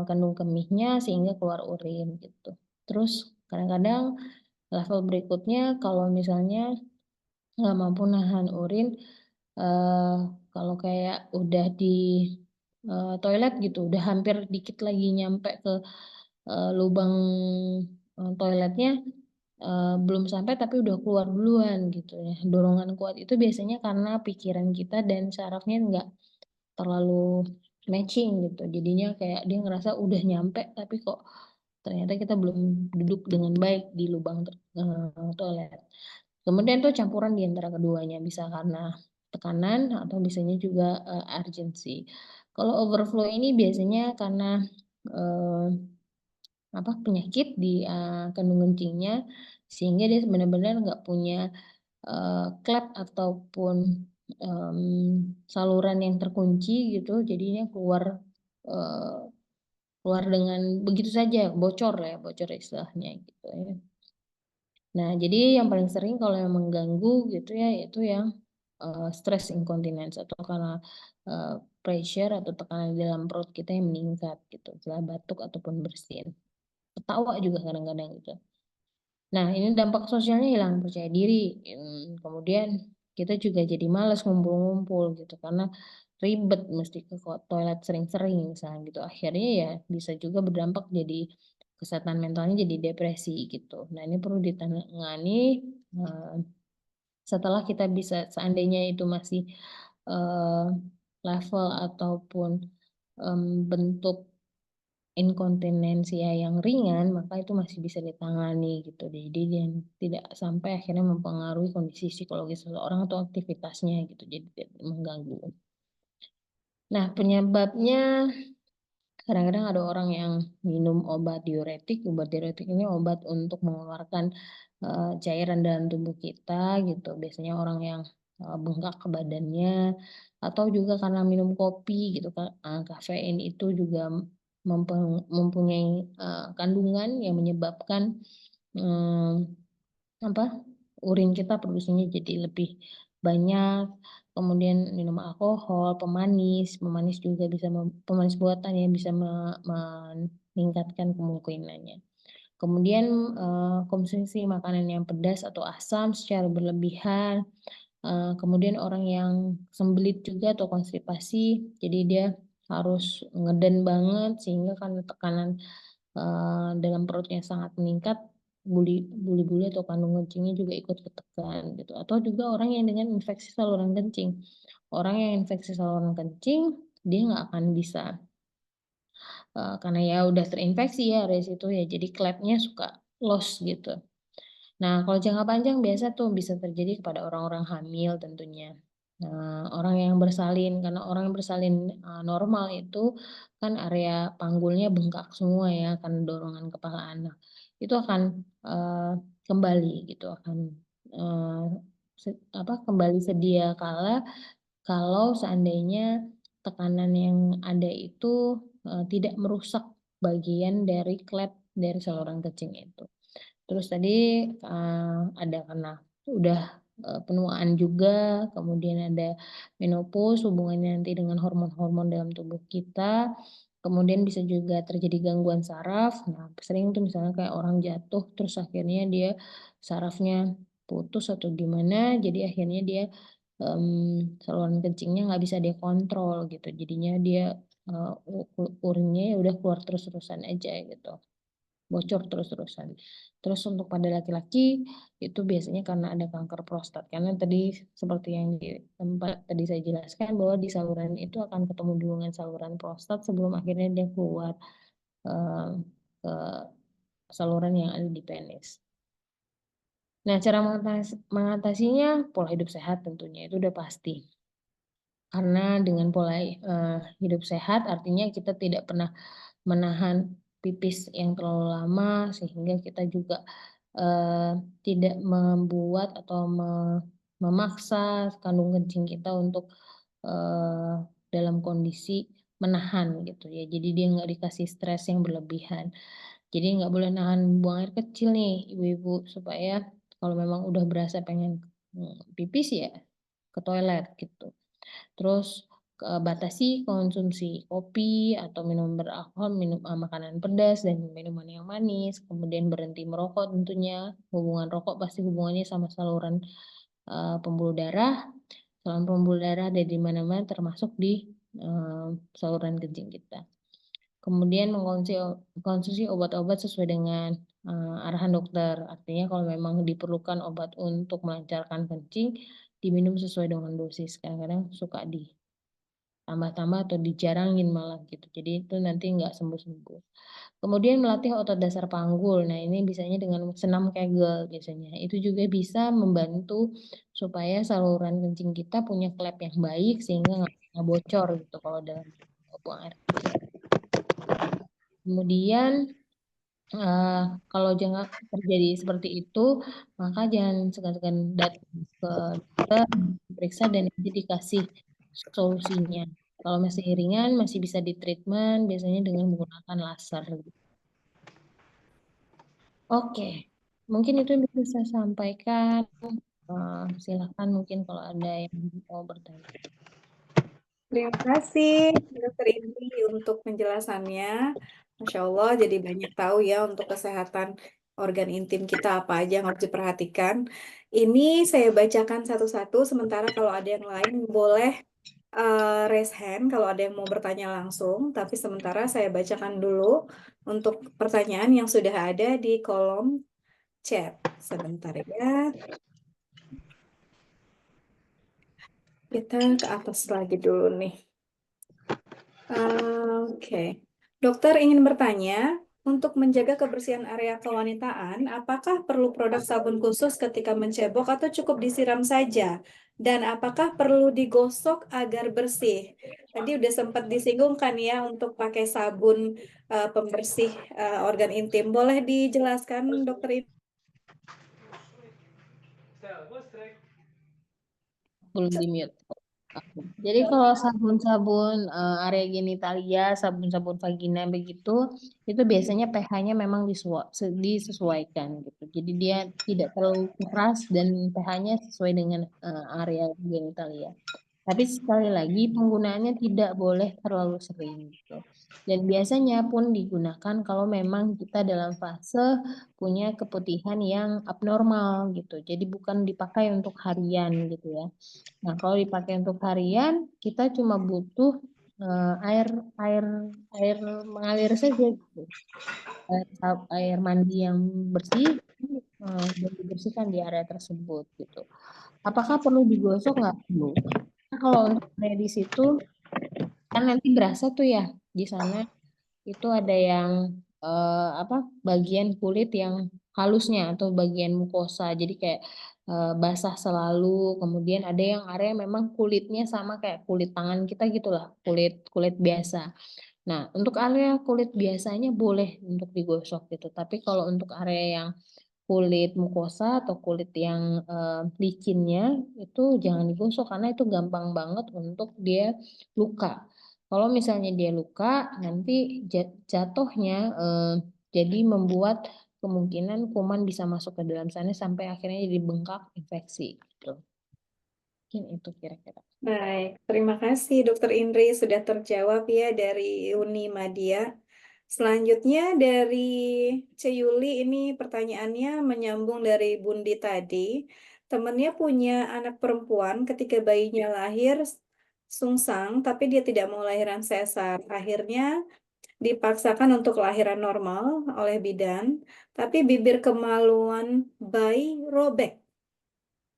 kandung kemihnya sehingga keluar urin gitu. Terus kadang-kadang level berikutnya kalau misalnya nggak mampu nahan urin, eh, kalau kayak udah di toilet gitu, udah hampir dikit lagi nyampe ke lubang toiletnya, belum sampai tapi udah keluar duluan gitu ya. Dorongan kuat itu biasanya karena pikiran kita dan sarafnya nggak terlalu matching gitu. Jadinya kayak dia ngerasa udah nyampe tapi kok ternyata kita belum duduk dengan baik di lubang toilet. Kemudian tuh campuran di antara keduanya bisa karena tekanan atau biasanya juga urgency. Kalau overflow ini biasanya karena eh, penyakit di kandung kencingnya sehingga dia benar-benar nggak punya klep ataupun em, saluran yang terkunci gitu, jadinya eh, keluar dengan begitu saja, bocor ya, bocor istilahnya gitu ya. Nah, jadi yang paling sering kalau yang mengganggu gitu ya, itu yang stress incontinence atau karena eh, pressure atau tekanan di dalam perut kita yang meningkat gitu, setelah batuk ataupun bersin. Ketawa juga kadang-kadang gitu. Nah, ini dampak sosialnya hilang percaya diri. Kemudian kita juga jadi malas ngumpul-ngumpul gitu karena ribet mesti ke toilet sering-sering misalnya gitu. Akhirnya ya bisa juga berdampak jadi kesehatan mentalnya jadi depresi gitu. Nah, ini perlu ditangani eh, setelah kita bisa seandainya itu masih eh, level ataupun bentuk inkontinensia yang ringgan, maka itu masih bisa ditangani gitu. Jadi dia tidak sampai akhirnya mempengaruhi kondisi psikologis seseorang atau aktivitasnya gitu. Jadi tidak mengganggu. Nah, penyebabnya kadang-kadang ada orang yang minum obat diuretik. Obat diuretik ini obat untuk mengeluarkan cairan dalam tubuh kita gitu. Biasanya orang yang bengkak ke badannya, atau juga karena minum kopi gitu kan. Kafein itu juga mempunyai kandungan yang menyebabkan urin kita produksinya jadi lebih banyak. Kemudian minum alkohol, pemanis juga bisa pemanis buatan yang bisa meningkatkan kemungkinannya. Kemudian konsumsi makanan yang pedas atau asam secara berlebihan. Kemudian orang yang sembelit juga atau konstipasi, jadi dia harus ngeden banget sehingga karena tekanan dalam perutnya sangat meningkat, buli-buli atau kandung kencingnya juga ikut ketekan gitu. Atau juga orang yang dengan infeksi saluran kencing. Orang yang infeksi saluran kencing dia nggak akan bisa karena ya udah terinfeksi ya dari situ ya, jadi klepnya suka loss gitu. Nah, kalau jangka panjang biasa tuh bisa terjadi kepada orang-orang hamil tentunya. Nah, orang yang bersalin, karena orang yang bersalin normal itu kan area panggulnya bengkak semua ya, karena dorongan kepala anak. Itu akan kembali gitu, akan kembali sedia kala kalau seandainya tekanan yang ada itu tidak merusak bagian dari klep dari saluran kencing itu. Terus tadi ada karena udah penuaan juga, kemudian ada menopause, hubungannya nanti dengan hormon-hormon dalam tubuh kita. Kemudian bisa juga terjadi gangguan saraf. Nah, sering tuh misalnya kayak orang jatuh, terus akhirnya dia sarafnya putus atau gimana, jadi akhirnya dia saluran kencingnya nggak bisa dia kontrol gitu. Jadinya dia urinnya ya udah keluar terus-terusan aja gitu, bocor terus-terusan. Terus untuk pada laki-laki itu biasanya karena ada kanker prostat. Karena tadi seperti yang di tempat tadi saya jelaskan bahwa di saluran itu akan ketemu dengan saluran prostat sebelum akhirnya dia keluar ke saluran yang ada di penis. Nah, cara mengatasinya pola hidup sehat tentunya itu udah pasti. Karena dengan pola hidup sehat artinya kita tidak pernah menahan pipis yang terlalu lama sehingga kita juga tidak membuat atau memaksa kandung kencing kita untuk dalam kondisi menahan gitu ya. Jadi dia nggak dikasih stres yang berlebihan. Jadi nggak boleh nahan buang air kecil nih ibu-ibu, supaya kalau memang udah berasa pengen pipis ya ke toilet gitu. Terus batasi konsumsi kopi atau minum beralkohol, makanan pedas dan minuman yang manis. Kemudian berhenti merokok tentunya. Hubungan rokok pasti hubungannya sama saluran pembuluh darah. Saluran pembuluh darah ada di mana-mana termasuk di saluran kencing kita. Kemudian mengkonsumsi obat-obat sesuai dengan arahan dokter. Artinya kalau memang diperlukan obat untuk melancarkan kencing, diminum sesuai dengan dosis. Kadang-kadang suka ditambah-tambah atau dijarangin malah gitu. Jadi itu nanti nggak sembuh-sembuh. Kemudian melatih otot dasar panggul. Nah, ini biasanya dengan senam Kegel biasanya. Itu juga bisa membantu supaya saluran kencing kita punya klep yang baik sehingga nggak bocor gitu kalau dalam buang air kecil. Kemudian kalau jangan terjadi seperti itu, maka jangan segan-segan datang ke dokter, periksa dan nanti dikasih solusinya. Kalau masih ringan, masih bisa ditreatment, biasanya dengan menggunakan laser. Oke, mungkin itu yang bisa saya sampaikan. Silakan mungkin kalau ada yang mau bertanya. Terima kasih Dokter Indi untuk penjelasannya. Masya Allah, jadi banyak tahu ya untuk kesehatan organ intim kita apa aja yang harus diperhatikan. Ini saya bacakan satu-satu, sementara kalau ada yang lain boleh raise hand kalau ada yang mau bertanya langsung. Tapi sementara saya bacakan dulu untuk pertanyaan yang sudah ada di kolom chat. Sebentar ya. Kita ke atas lagi dulu nih. Oke. Dokter ingin bertanya, untuk menjaga kebersihan area kewanitaan, apakah perlu produk sabun khusus ketika mencebok atau cukup disiram saja? Dan apakah perlu digosok agar bersih? Tadi udah sempat disinggung kan ya untuk pakai sabun pembersih organ intim. Boleh dijelaskan, dokter? Belum di mute. Jadi kalau sabun-sabun area genitalia, sabun-sabun vagina begitu, itu biasanya pH-nya memang disesuaikan gitu. Jadi dia tidak terlalu keras dan pH-nya sesuai dengan area genitalia. Tapi sekali lagi penggunaannya tidak boleh terlalu sering gitu. Dan biasanya pun digunakan kalau memang kita dalam fase punya keputihan yang abnormal gitu. Jadi bukan dipakai untuk harian gitu ya. Nah, kalau dipakai untuk harian, kita cuma butuh air air air mengalir saja gitu. Air mandi yang bersih dan dibersihkan di area tersebut gitu. Apakah perlu digosok? Nggak perlu. Nah, kalau untuk area di situ kan nanti berasa tuh ya di sana itu ada yang apa bagian kulit yang halusnya atau bagian mukosa jadi kayak basah selalu kemudian ada yang area memang kulitnya sama kayak kulit tangan kita gitulah kulit kulit biasa. Nah untuk area kulit biasanya boleh untuk digosok gitu tapi kalau untuk area yang kulit mukosa atau kulit yang licinnya itu jangan digosok karena itu gampang banget untuk dia luka. Kalau misalnya dia luka, nanti jatuhnya jadi membuat kemungkinan kuman bisa masuk ke dalam sana sampai akhirnya jadi bengkak infeksi gitu. Mungkin itu kira-kira. Baik, terima kasih Dokter Indri sudah terjawab ya dari Uni Madya. Selanjutnya dari Ceyuli ini pertanyaannya menyambung dari Bundi tadi. Temannya punya anak perempuan ketika bayinya lahir sungsang tapi dia tidak mau lahiran sesar. Akhirnya dipaksakan untuk lahiran normal oleh bidan, tapi bibir kemaluan bayi robek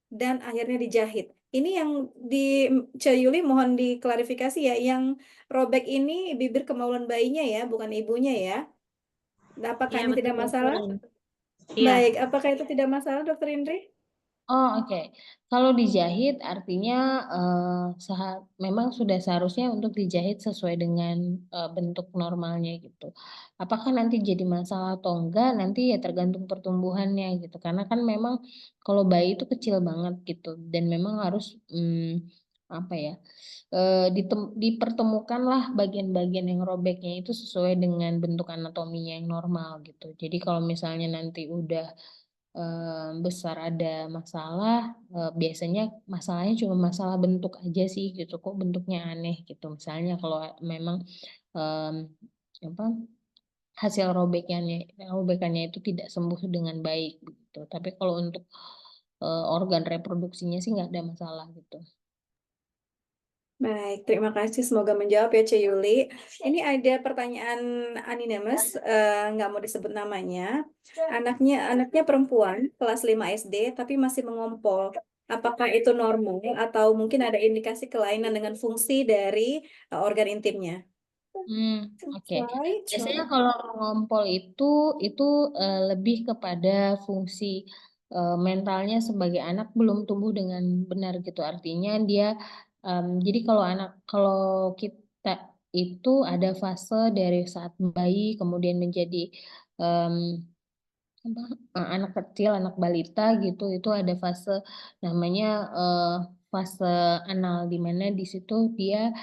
dan akhirnya dijahit. Ini yang di Ceyuli mohon diklarifikasi ya, yang robek ini bibir kemaluan bayinya ya, bukan ibunya ya. Apakah Iya ini betul tidak masalah? dokter. Iya. Baik, apakah itu tidak masalah, Dokter Indri? Oh, oke. Kalau dijahit artinya memang sudah seharusnya untuk dijahit sesuai dengan bentuk normalnya gitu. Apakah nanti jadi masalah atau enggak, nanti ya tergantung pertumbuhannya gitu. Karena kan memang kalau bayi itu kecil banget gitu dan memang harus apa ya, dipertemukanlah bagian-bagian yang robeknya itu sesuai dengan bentuk anatominya yang normal gitu. Jadi kalau misalnya nanti udah besar ada masalah, biasanya masalahnya cuma masalah bentuk aja sih gitu, kok bentuknya aneh gitu. Misalnya kalau memang em, apa hasil robekannya itu tidak sembuh dengan baik gitu. Tapi kalau untuk organ reproduksinya sih nggak ada masalah gitu. Baik, terima kasih. Semoga menjawab ya, Ceyuli. Ini ada pertanyaan anonymous, nggak mau disebut namanya. Anaknya perempuan, kelas 5 SD, tapi masih mengompol. Apakah itu normal atau mungkin ada indikasi kelainan dengan fungsi dari organ intimnya? Oke. Biasanya kalau ngompol itu lebih kepada fungsi mentalnya sebagai anak belum tumbuh dengan benar gitu. Artinya dia jadi kalau kita itu ada fase dari saat bayi kemudian menjadi em, apa, anak kecil, anak balita gitu, itu ada fase namanya fase anal di mana di situ dia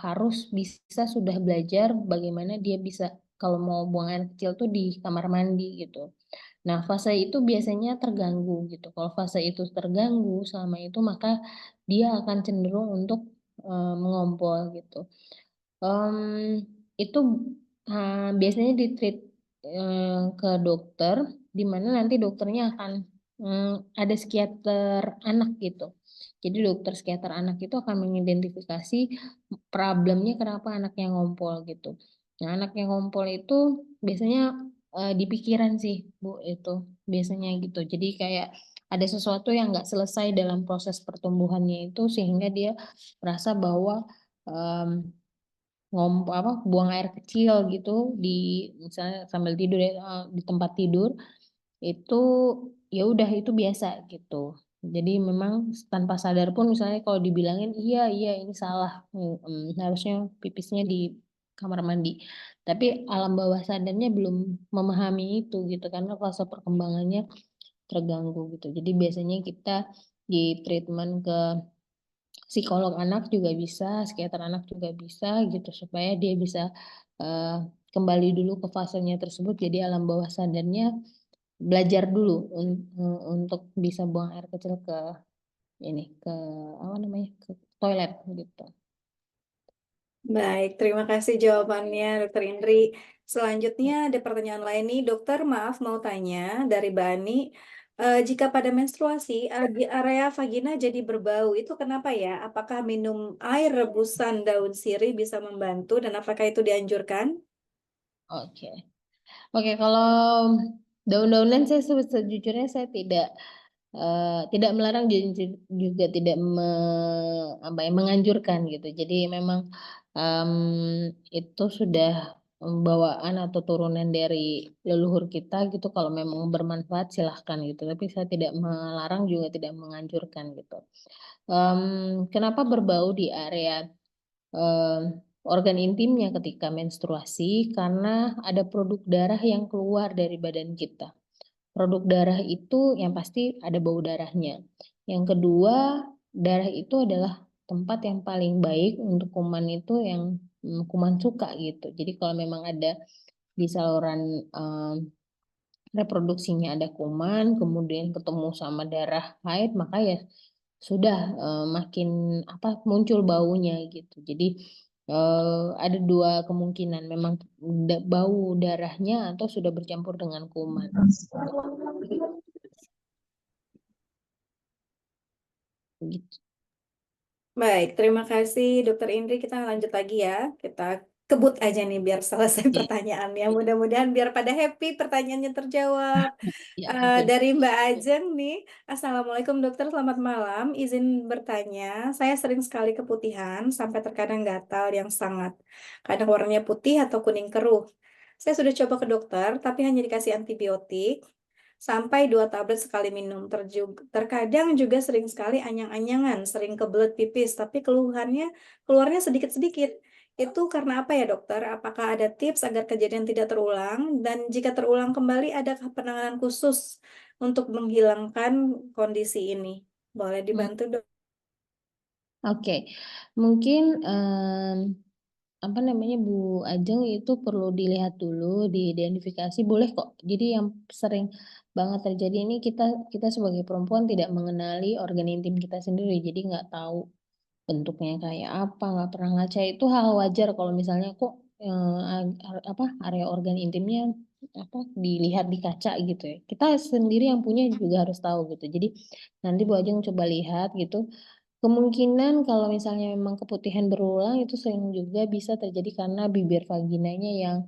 harus bisa sudah belajar bagaimana dia bisa kalau mau buang air kecil tuh di kamar mandi gitu. Nah, fase itu biasanya terganggu gitu. Kalau fase itu terganggu selama itu maka dia akan cenderung untuk mengompol gitu. Em, itu biasanya ditreat ke dokter, di mana nanti dokternya akan ada psikiater anak gitu. Jadi dokter psikiater anak itu akan mengidentifikasi problemnya kenapa anaknya ngompol gitu. Nah, anak yang ngompol itu biasanya di pikiran sih, Bu, itu biasanya gitu. Jadi kayak ada sesuatu yang nggak selesai dalam proses pertumbuhannya itu sehingga dia merasa bahwa buang air kecil gitu di misalnya sambil tidur ya, di tempat tidur itu ya udah itu biasa gitu. Jadi memang tanpa sadar pun misalnya kalau dibilangin iya iya ini salah, harusnya pipisnya di kamar mandi. Tapi alam bawah sadarnya belum memahami itu gitu karena fase perkembangannya terganggu gitu. Jadi biasanya kita di treatment ke psikolog anak juga bisa, psikiater anak juga bisa gitu supaya dia bisa eh, kembali dulu ke fasenya tersebut. Jadi alam bawah sadarnya belajar dulu untuk bisa buang air kecil ke ini ke apa namanya ke toilet gitu. Baik, terima kasih jawabannya Dokter Indri. Selanjutnya ada pertanyaan lain nih, Dokter. Maaf mau tanya dari Bani. Jika pada menstruasi di area vagina jadi berbau, itu kenapa ya? Apakah minum air rebusan daun sirih bisa membantu dan apakah itu dianjurkan? Oke. Oke, kalau daun-daunan saya sejujurnya saya tidak melarang juga tidak menganjurkan gitu. Jadi memang em, itu sudah bawaan atau turunan dari leluhur kita gitu. Kalau memang bermanfaat silahkan gitu. Tapi saya tidak melarang juga tidak menganjurkan gitu. Kenapa berbau di area em, organ intimnya ketika menstruasi? Karena ada produk darah yang keluar dari badan kita. Produk darah itu yang pasti ada bau darahnya. Yang kedua, darah itu adalah tempat yang paling baik untuk kuman itu yang kuman suka gitu. Jadi kalau memang ada di saluran reproduksinya ada kuman, kemudian ketemu sama darah haid, maka ya sudah makin apa muncul baunya gitu. Jadi ada dua kemungkinan, memang bau darahnya atau sudah bercampur dengan kuman. Gitu. Baik, terima kasih Dokter Indri. Kita lanjut lagi ya. Kita kebut aja nih biar selesai Iya. pertanyaannya. Mudah-mudahan biar pada happy pertanyaannya terjawab. Ya, oke. Dari Mbak Ajeng nih, Assalamualaikum dokter, selamat malam. Izin bertanya, saya sering sekali keputihan sampai terkadang gatal yang sangat. Kadang warnanya putih atau kuning keruh. Saya sudah coba ke dokter, tapi hanya dikasih antibiotik sampai 2 tablet sekali minum. Terkadang juga sering sekali anyang-anyangan, sering kebelet pipis, tapi keluarnya sedikit-sedikit. Itu karena apa ya dokter? Apakah ada tips agar kejadian tidak terulang? Dan jika terulang kembali, adakah penanganan khusus untuk menghilangkan kondisi ini? Boleh dibantu dok? Oke, mungkin apa namanya Bu Ajeng itu perlu dilihat dulu, diidentifikasi boleh kok. Jadi yang sering banget terjadi ini kita kita sebagai perempuan tidak mengenali organ intim kita sendiri, jadi nggak tahu bentuknya kayak apa, nggak pernah ngaca itu hal wajar kalau misalnya kok apa area organ intimnya apa dilihat di kaca gitu ya. Kita sendiri yang punya juga harus tahu gitu. Jadi nanti Bu Ajeng coba lihat gitu. Kemungkinan kalau misalnya memang keputihan berulang itu sering juga bisa terjadi karena bibir vaginanya yang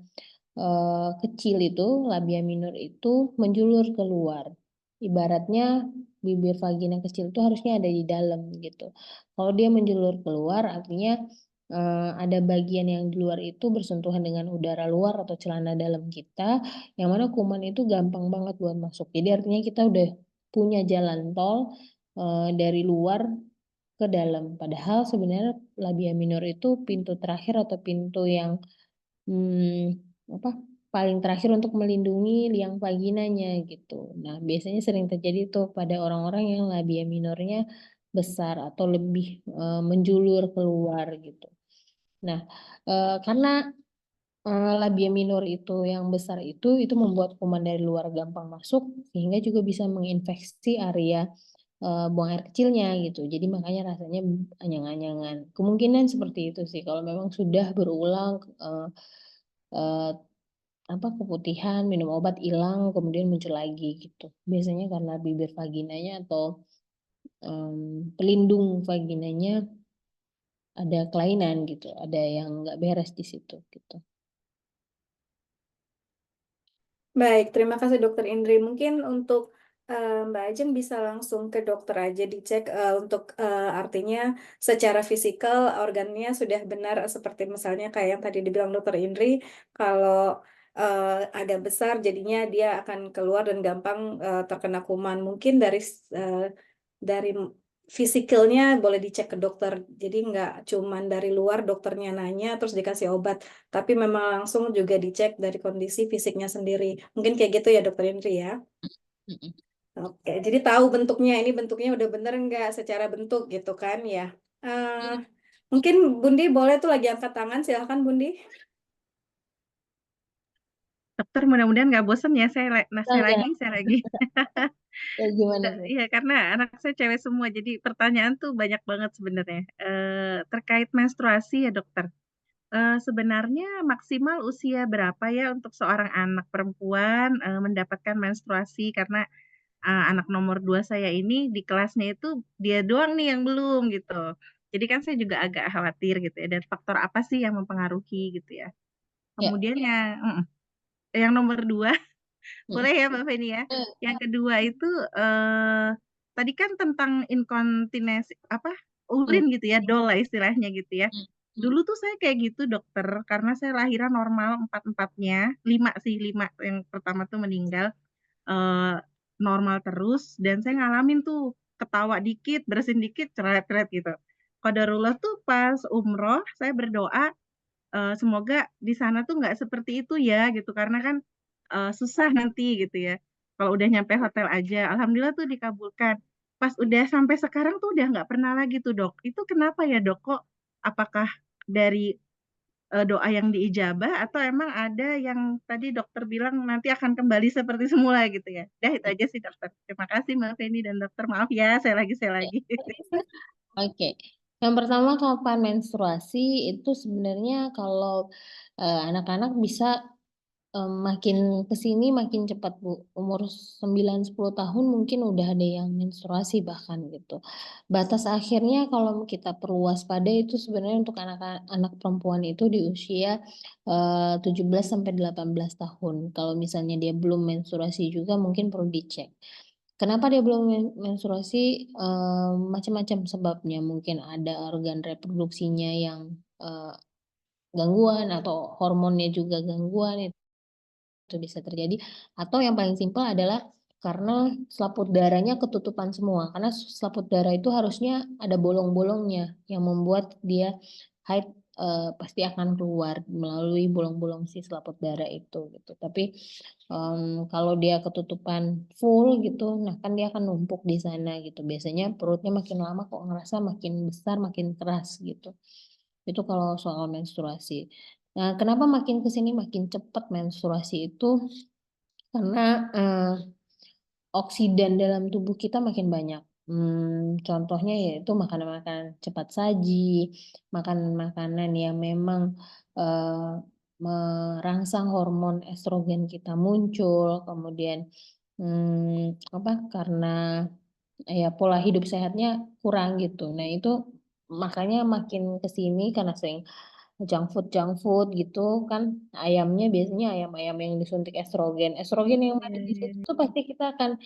kecil itu, labia minor itu menjulur keluar. Ibaratnya bibir vagina kecil itu harusnya ada di dalam gitu. Kalau dia menjulur keluar artinya ada bagian yang di luar itu bersentuhan dengan udara luar atau celana dalam kita, yang mana kuman itu gampang banget buat masuk. Jadi artinya kita udah punya jalan tol dari luar ke dalam. Padahal sebenarnya labia minor itu pintu terakhir atau pintu yang apa paling terakhir untuk melindungi liang vaginanya gitu. Nah, biasanya sering terjadi tuh pada orang-orang yang labia minornya besar atau lebih menjulur keluar gitu. Nah, karena labia minor itu yang besar itu membuat kuman dari luar gampang masuk sehingga juga bisa menginfeksi area buang air kecilnya gitu. Jadi makanya rasanya anyang-anyangan. Kemungkinan seperti itu sih. Kalau memang sudah berulang eh, apa keputihan, minum obat hilang, kemudian muncul lagi gitu. Biasanya karena bibir vaginanya atau pelindung vaginanya ada kelainan gitu, ada yang nggak beres di situ gitu. Baik, terima kasih Dokter Indri. Mungkin untuk Mbak Ajeng bisa langsung ke dokter aja dicek untuk artinya secara fisikal organnya sudah benar seperti misalnya kayak yang tadi dibilang dokter Indri, kalau agak besar jadinya dia akan keluar dan gampang terkena kuman. Mungkin dari fisikalnya boleh dicek ke dokter. Jadi nggak cuman dari luar dokternya nanya terus dikasih obat, tapi memang langsung juga dicek dari kondisi fisiknya sendiri. Mungkin kayak gitu ya dokter Indri ya. Mm-mm. Oke, jadi tahu bentuknya, ini bentuknya udah bener nggak secara bentuk gitu kan ya. Eh, mungkin Bundi boleh tuh lagi angkat tangan, silahkan Bundi. Dokter mudah-mudahan nggak bosen ya, Oh, saya ya, lagi. ya gimana tuh? Iya, karena anak saya cewek semua, jadi pertanyaan tuh banyak banget sebenarnya. Terkait menstruasi ya dokter. Sebenarnya maksimal usia berapa ya untuk seorang anak perempuan mendapatkan menstruasi? Karena anak nomor 2 saya ini di kelasnya itu dia doang nih yang belum gitu. Jadi kan saya juga agak khawatir gitu ya. Dan faktor apa sih yang mempengaruhi gitu ya? Ya. Kemudian yang nomor 2 Mm. boleh ya Mbak Feni ya. Yang kedua itu tadi kan tentang inkontinensi apa Mm. urin gitu ya, dol lah istilahnya gitu ya. Mm. Dulu tuh saya kayak gitu dokter karena saya lahiran normal empat-empatnya, 5 yang pertama tuh meninggal eh, normal terus dan saya ngalamin tuh ketawa dikit, bersin dikit, ceret-ceret gitu. Qadarullah tuh pas umroh saya berdoa semoga di sana tuh nggak seperti itu ya gitu karena kan susah nanti gitu ya. Kalau udah nyampe hotel aja, alhamdulillah tuh dikabulkan. Pas udah sampai sekarang tuh udah nggak pernah lagi tuh dok. Itu kenapa ya dok? Kok apakah dari doa yang diijabah atau emang ada yang tadi dokter bilang nanti akan kembali seperti semula gitu ya? Dah itu aja sih dokter. Terima kasih Mbak Feni dan dokter. Maaf ya, saya lagi. Oke, yang pertama kapan menstruasi itu sebenarnya kalau anak-anak bisa makin ke sini makin cepat Bu. Umur 9-10 tahun mungkin udah ada yang menstruasi bahkan gitu. Batas akhirnya kalau kita perlu waspada itu sebenarnya untuk anak perempuan itu di usia 17 sampai 18 tahun. Kalau misalnya dia belum menstruasi juga mungkin perlu dicek. Kenapa dia belum menstruasi? Macam-macam sebabnya. Mungkin ada organ reproduksinya yang gangguan atau hormonnya juga gangguan itu bisa terjadi. Atau yang paling simpel adalah karena selaput darahnya ketutupan semua. Karena selaput darah itu harusnya ada bolong-bolongnya yang membuat dia haid pasti akan keluar melalui bolong-bolong si selaput darah itu gitu. Tapi kalau dia ketutupan full gitu, nah kan dia akan numpuk di sana gitu. Biasanya perutnya makin lama kok ngerasa makin besar, makin keras gitu. Itu kalau soal menstruasi. Nah, kenapa makin ke sini makin cepat menstruasi itu? Karena oksidan dalam tubuh kita makin banyak. Contohnya yaitu makanan-makanan cepat saji, makanan-makanan yang memang eh, merangsang hormon estrogen kita muncul, kemudian apa karena ya pola hidup sehatnya kurang gitu. Nah, itu makanya makin ke sini karena sering junk food gitu kan ayamnya biasanya ayam-ayam yang disuntik estrogen yang ada di situ pasti kita akan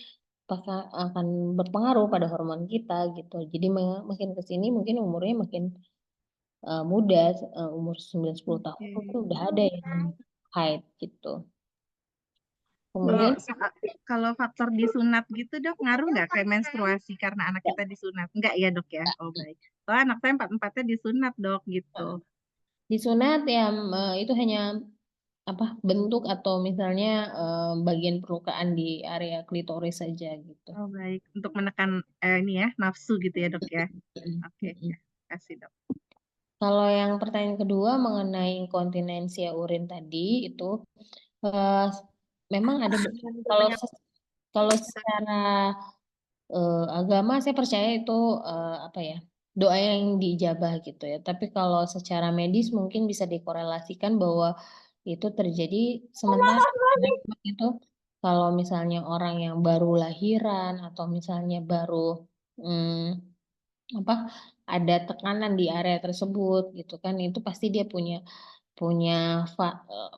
berpengaruh pada hormon kita gitu jadi makin ke sini mungkin umurnya makin muda umur 9-10 tahun mungkin udah ada yang haid gitu Kalau kemudian kalau faktor disunat gitu dok, ngaruh nggak ke menstruasi karena anak kita disunat? Enggak ya dok ya? Oh baik. Oh anak saya empat-empatnya disunat dok gitu. disunat ya itu hanya apa bentuk atau misalnya bagian perlukaan di area klitoris saja gitu. Oh baik. Untuk menekan ini ya nafsu gitu ya dok ya. Oke, Mm-mm. ya. Kasih dok. Kalau yang pertanyaan kedua mengenai inkontinensi urin tadi itu eh, memang ada kalau kalau secara agama saya percaya itu apa ya doa yang diijabah gitu ya. Tapi kalau secara medis mungkin bisa dikorelasikan bahwa itu terjadi sementara itu kalau misalnya orang yang baru lahiran atau misalnya baru apa ada tekanan di area tersebut gitu kan itu pasti dia punya punya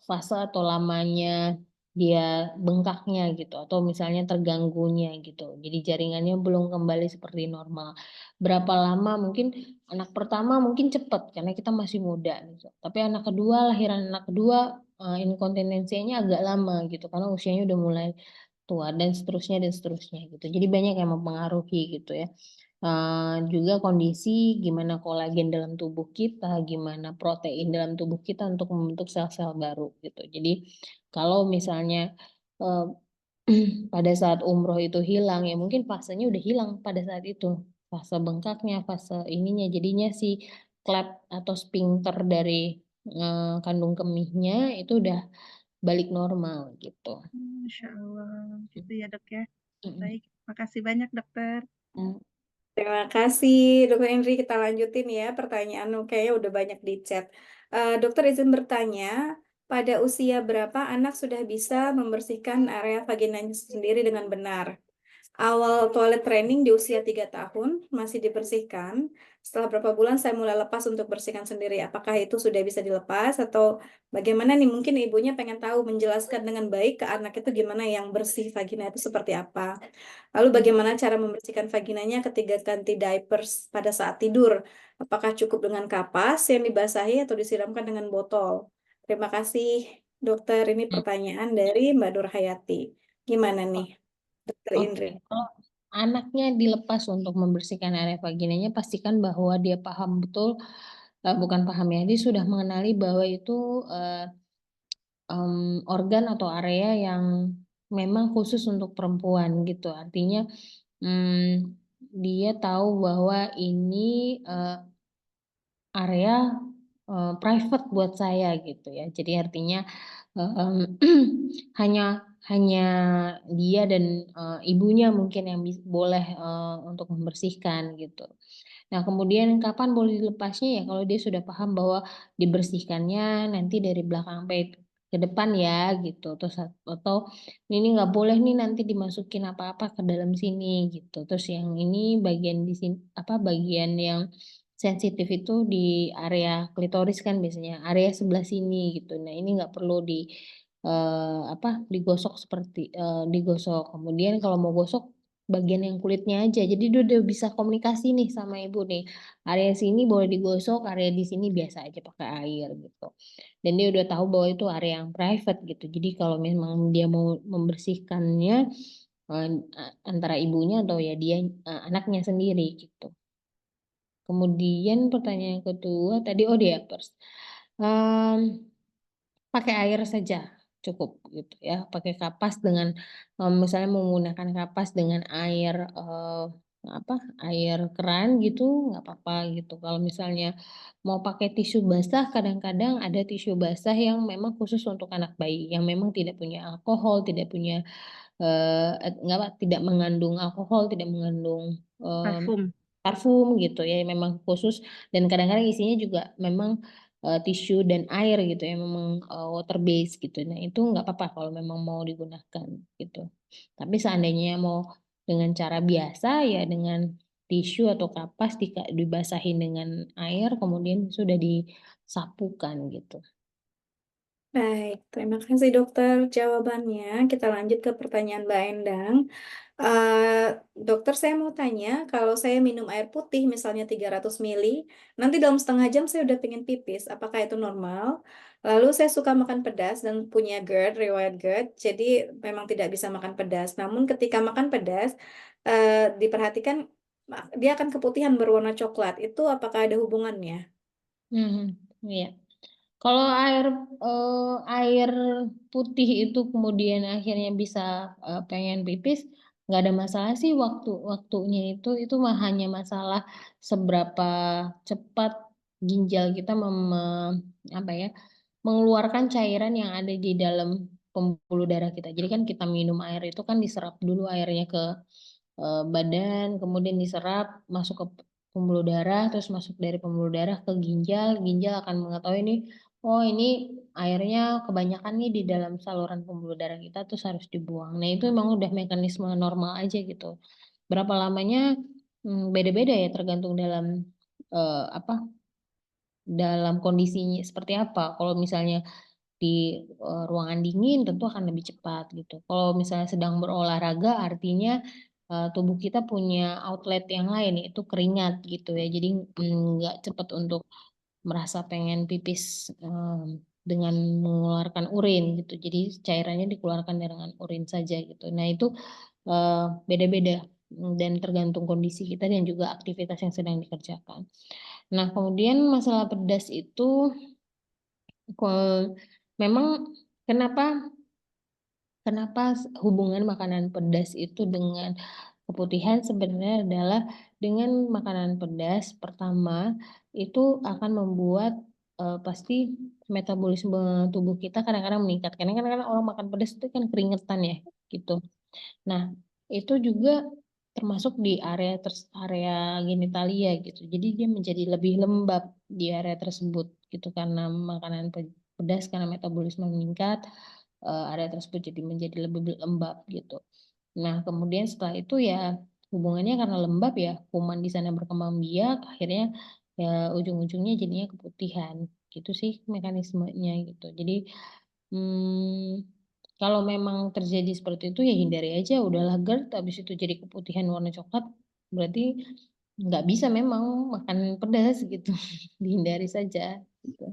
fase atau lamanya dia bengkaknya gitu atau misalnya terganggunya gitu. Jadi jaringannya belum kembali seperti normal. Berapa lama? Mungkin anak pertama mungkin cepat karena kita masih muda gitu. Tapi anak kedua, lahiran anak kedua inkontinensinya agak lama gitu karena usianya udah mulai tua dan seterusnya gitu. Jadi banyak yang mempengaruhi gitu ya. Juga kondisi gimana kolagen dalam tubuh kita, gimana protein dalam tubuh kita untuk membentuk sel-sel baru gitu. Jadi kalau misalnya eh, pada saat umroh itu hilang ya mungkin fasenya udah hilang pada saat itu, fase bengkaknya, fase ininya, jadinya si klep atau sphincter dari kandung kemihnya itu udah balik normal gitu. Masya Allah, gitu ya dok ya. Mm. Baik, makasih banyak dokter. Terima kasih, Dokter Indri. Kita lanjutin ya pertanyaan. Kayaknya udah banyak di chat. Dokter izin bertanya, pada usia berapa anak sudah bisa membersihkan area vaginanya sendiri dengan benar? Awal toilet training di usia 3 tahun masih dibersihkan. Setelah berapa bulan saya mulai lepas untuk bersihkan sendiri. Apakah itu sudah bisa dilepas atau bagaimana nih? Mungkin ibunya pengen tahu menjelaskan dengan baik ke anak itu gimana yang bersih vagina itu seperti apa. Lalu bagaimana cara membersihkan vaginanya ketika ganti diapers pada saat tidur? Apakah cukup dengan kapas yang dibasahi atau disiramkan dengan botol? Terima kasih, dokter. Ini pertanyaan dari Mbak Nur Hayati. Gimana nih, dokter Indri? Oke, kalau anaknya dilepas untuk membersihkan area vaginanya, pastikan bahwa dia paham betul, bukan paham ya, dia sudah mengenali bahwa itu organ atau area yang memang khusus untuk perempuan gitu. Artinya dia tahu bahwa ini area private buat saya gitu ya. Jadi artinya hanya hanya dia dan ibunya mungkin yang boleh untuk membersihkan gitu. Nah, kemudian kapan boleh dilepasnya ya kalau dia sudah paham bahwa dibersihkannya nanti dari belakang sampai ke depan ya gitu. Terus atau ini nggak boleh nih nanti dimasukin apa-apa ke dalam sini gitu. Terus yang ini bagian di sini apa bagian yang sensitif itu di area klitoris kan biasanya area sebelah sini gitu. Nah, ini nggak perlu digosok seperti digosok. Kemudian kalau mau gosok bagian yang kulitnya aja. Jadi dia udah bisa komunikasi nih sama ibu nih. Area sini boleh digosok, area di sini biasa aja pakai air gitu. Dan dia udah tahu bahwa itu area yang private gitu. Jadi kalau memang dia mau membersihkannya eh, antara ibunya atau ya dia anaknya sendiri gitu. Kemudian pertanyaan kedua tadi diapers. Pakai air saja cukup gitu ya. Pakai kapas dengan misalnya menggunakan kapas dengan air apa air keran gitu nggak apa-apa gitu. Kalau misalnya mau pakai tisu basah, kadang-kadang ada tisu basah yang memang khusus untuk anak bayi yang memang tidak punya alkohol, tidak punya nggak apa, tidak mengandung alkohol, tidak mengandung Parfum. parfum gitu ya, memang khusus dan kadang-kadang isinya juga memang tisu dan air gitu ya, memang water base gitu. Nah itu nggak apa-apa kalau memang mau digunakan gitu. Tapi seandainya mau dengan cara biasa ya dengan tisu atau kapas dibasahin dengan air kemudian sudah disapukan gitu. Baik, terima kasih dokter jawabannya. Kita lanjut ke pertanyaan Mbak Endang. Dokter, saya mau tanya, kalau saya minum air putih misalnya 300 ml, nanti dalam setengah jam saya udah pengen pipis, apakah itu normal? Lalu saya suka makan pedas dan punya GERD, riwayat GERD, jadi memang tidak bisa makan pedas. Namun ketika makan pedas, diperhatikan dia akan keputihan berwarna coklat. Itu apakah ada hubungannya? Iya. Kalau air putih itu kemudian akhirnya bisa pengen pipis, nggak ada masalah sih waktunya itu mah hanya masalah seberapa cepat ginjal kita apa ya mengeluarkan cairan yang ada di dalam pembuluh darah kita. Jadi kan kita minum air itu kan diserap dulu airnya ke badan, kemudian diserap masuk ke pembuluh darah, terus masuk dari pembuluh darah ke ginjal, ginjal akan mengetahui nih, oh ini airnya kebanyakan nih di dalam saluran pembuluh darah kita, terus harus dibuang. Nah itu memang udah mekanisme normal aja gitu. Berapa lamanya beda-beda ya tergantung dalam apa dalam kondisinya seperti apa. Kalau misalnya di ruangan dingin tentu akan lebih cepat gitu. Kalau misalnya sedang berolahraga artinya tubuh kita punya outlet yang lain yaitu keringat gitu ya. Jadi nggak cepat untuk merasa pengen pipis dengan mengeluarkan urin gitu. Jadi cairannya dikeluarkan dengan urin saja gitu. Nah itu beda-beda dan tergantung kondisi kita dan juga aktivitas yang sedang dikerjakan. Nah kemudian masalah pedas itu memang kenapa hubungan makanan pedas itu dengan keputihan sebenarnya adalah dengan makanan pedas pertama itu akan membuat pasti metabolisme tubuh kita kadang-kadang meningkat. Karena kadang-kadang orang makan pedas itu kan keringetan ya gitu. Nah, itu juga termasuk di area genitalia gitu. Jadi dia menjadi lebih lembab di area tersebut gitu karena makanan pedas karena metabolisme meningkat, area tersebut jadi menjadi lebih lembab gitu. Nah, kemudian setelah itu ya hubungannya karena lembab ya kuman di sana berkembang biak, akhirnya ya ujung-ujungnya jadinya keputihan. Gitu sih mekanismenya gitu. Jadi kalau memang terjadi seperti itu ya hindari aja, udahlah GERD, habis itu jadi keputihan warna coklat, berarti nggak bisa memang makan pedas gitu, dihindari saja. Gitu.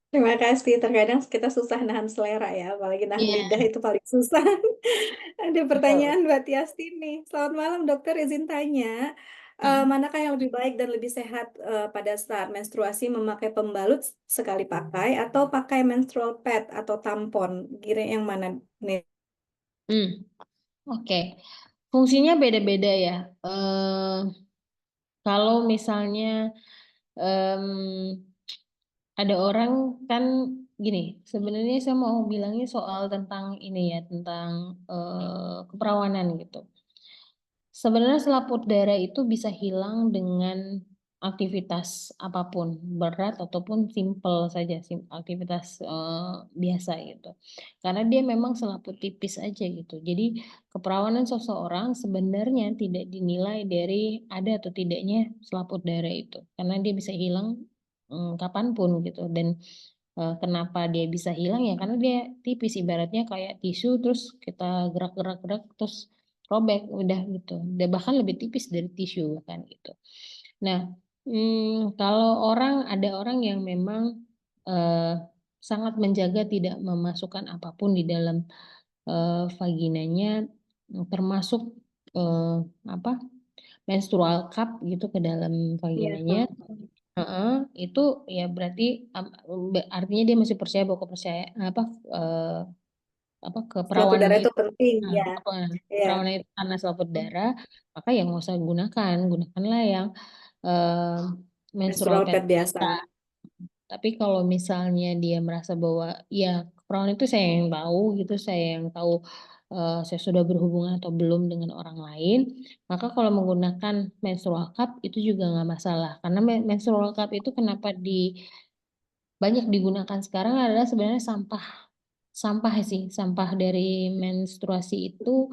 Terima kasih. Terkadang kita susah nahan selera ya, apalagi nahan Iya, lidah itu paling susah. Ada betul. pertanyaan buat Tiasti nih. Selamat malam dokter, izin tanya, manakah yang lebih baik dan lebih sehat pada saat menstruasi, memakai pembalut sekali pakai atau pakai menstrual pad atau tampon? Kira yang mana nih? Oke. Fungsinya beda-beda ya. Kalau misalnya em, ada orang kan gini, sebenarnya saya mau bilangnya soal tentang ini ya, tentang keperawanan gitu. Sebenarnya selaput darah itu bisa hilang dengan aktivitas apapun, berat ataupun simple saja, aktivitas biasa gitu. Karena dia memang selaput tipis aja gitu. Jadi keperawanan seseorang sebenarnya tidak dinilai dari ada atau tidaknya selaput darah itu, karena dia bisa hilang kapanpun gitu. Dan kenapa dia bisa hilang ya karena dia tipis ibaratnya kayak tisu terus kita gerak-gerak terus robek udah gitu. Dan bahkan lebih tipis dari tisu kan gitu. Nah, kalau ada orang yang memang sangat menjaga tidak memasukkan apapun di dalam vaginanya, termasuk apa menstrual cup gitu ke dalam vaginanya. Itu ya berarti artinya dia masih percaya bahwa Selaput keperawanan darah itu itu penting ya. Ya, keperawanan itu karena selaput darah, maka ya nggak usah gunakanlah yang eh, menstrual menstrual pad pad biasa. biasa. Tapi kalau misalnya dia merasa bahwa ya keperawanan itu saya yang tahu gitu, saya yang tahu saya sudah berhubungan atau belum dengan orang lain, maka kalau menggunakan menstrual cup itu juga nggak masalah. Karena menstrual cup itu kenapa banyak digunakan sekarang adalah sebenarnya sampah sih, sampah dari menstruasi itu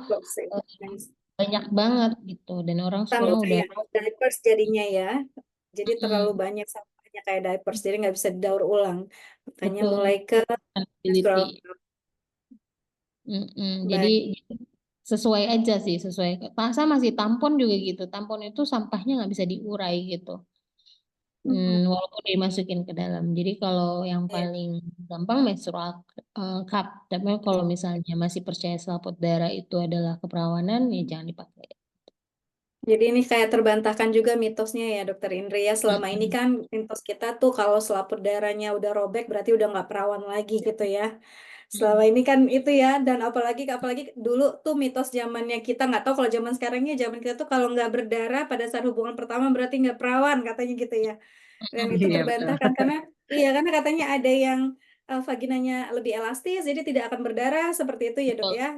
eh, banyak banget gitu, dan orang Sama sekarang udah kayak diapers jadinya ya. Jadi terlalu mm, banyak sampahnya kayak diapers, jadi nggak bisa didaur ulang. Makanya betul mulai ke menstrual sustainability. cup. Jadi Baik. sesuai aja sih, sesuai. Sama sih tampon juga gitu. Tampon itu sampahnya nggak bisa diurai gitu. Walaupun dimasukin ke dalam. Jadi kalau yang Iya. paling gampang menstrual cup. Tapi kalau misalnya masih percaya selaput darah itu adalah keperawanan, ya jangan dipakai. Jadi ini kayak terbantahkan juga mitosnya ya Dokter Indri ya. Selama ini Mm-mm. kan mitos kita tuh kalau selaput darahnya udah robek berarti udah nggak perawan lagi gitu ya. Selama ini kan itu ya, dan apalagi dulu tuh mitos zamannya kita, nggak tahu kalau zaman sekarangnya, zaman kita tuh kalau nggak berdarah pada saat hubungan pertama berarti nggak perawan katanya gitu ya. Dan itu Iya betul. terbantahkan karena iya, karena katanya ada yang vaginanya lebih elastis jadi tidak akan berdarah seperti itu ya Dok Betul. ya.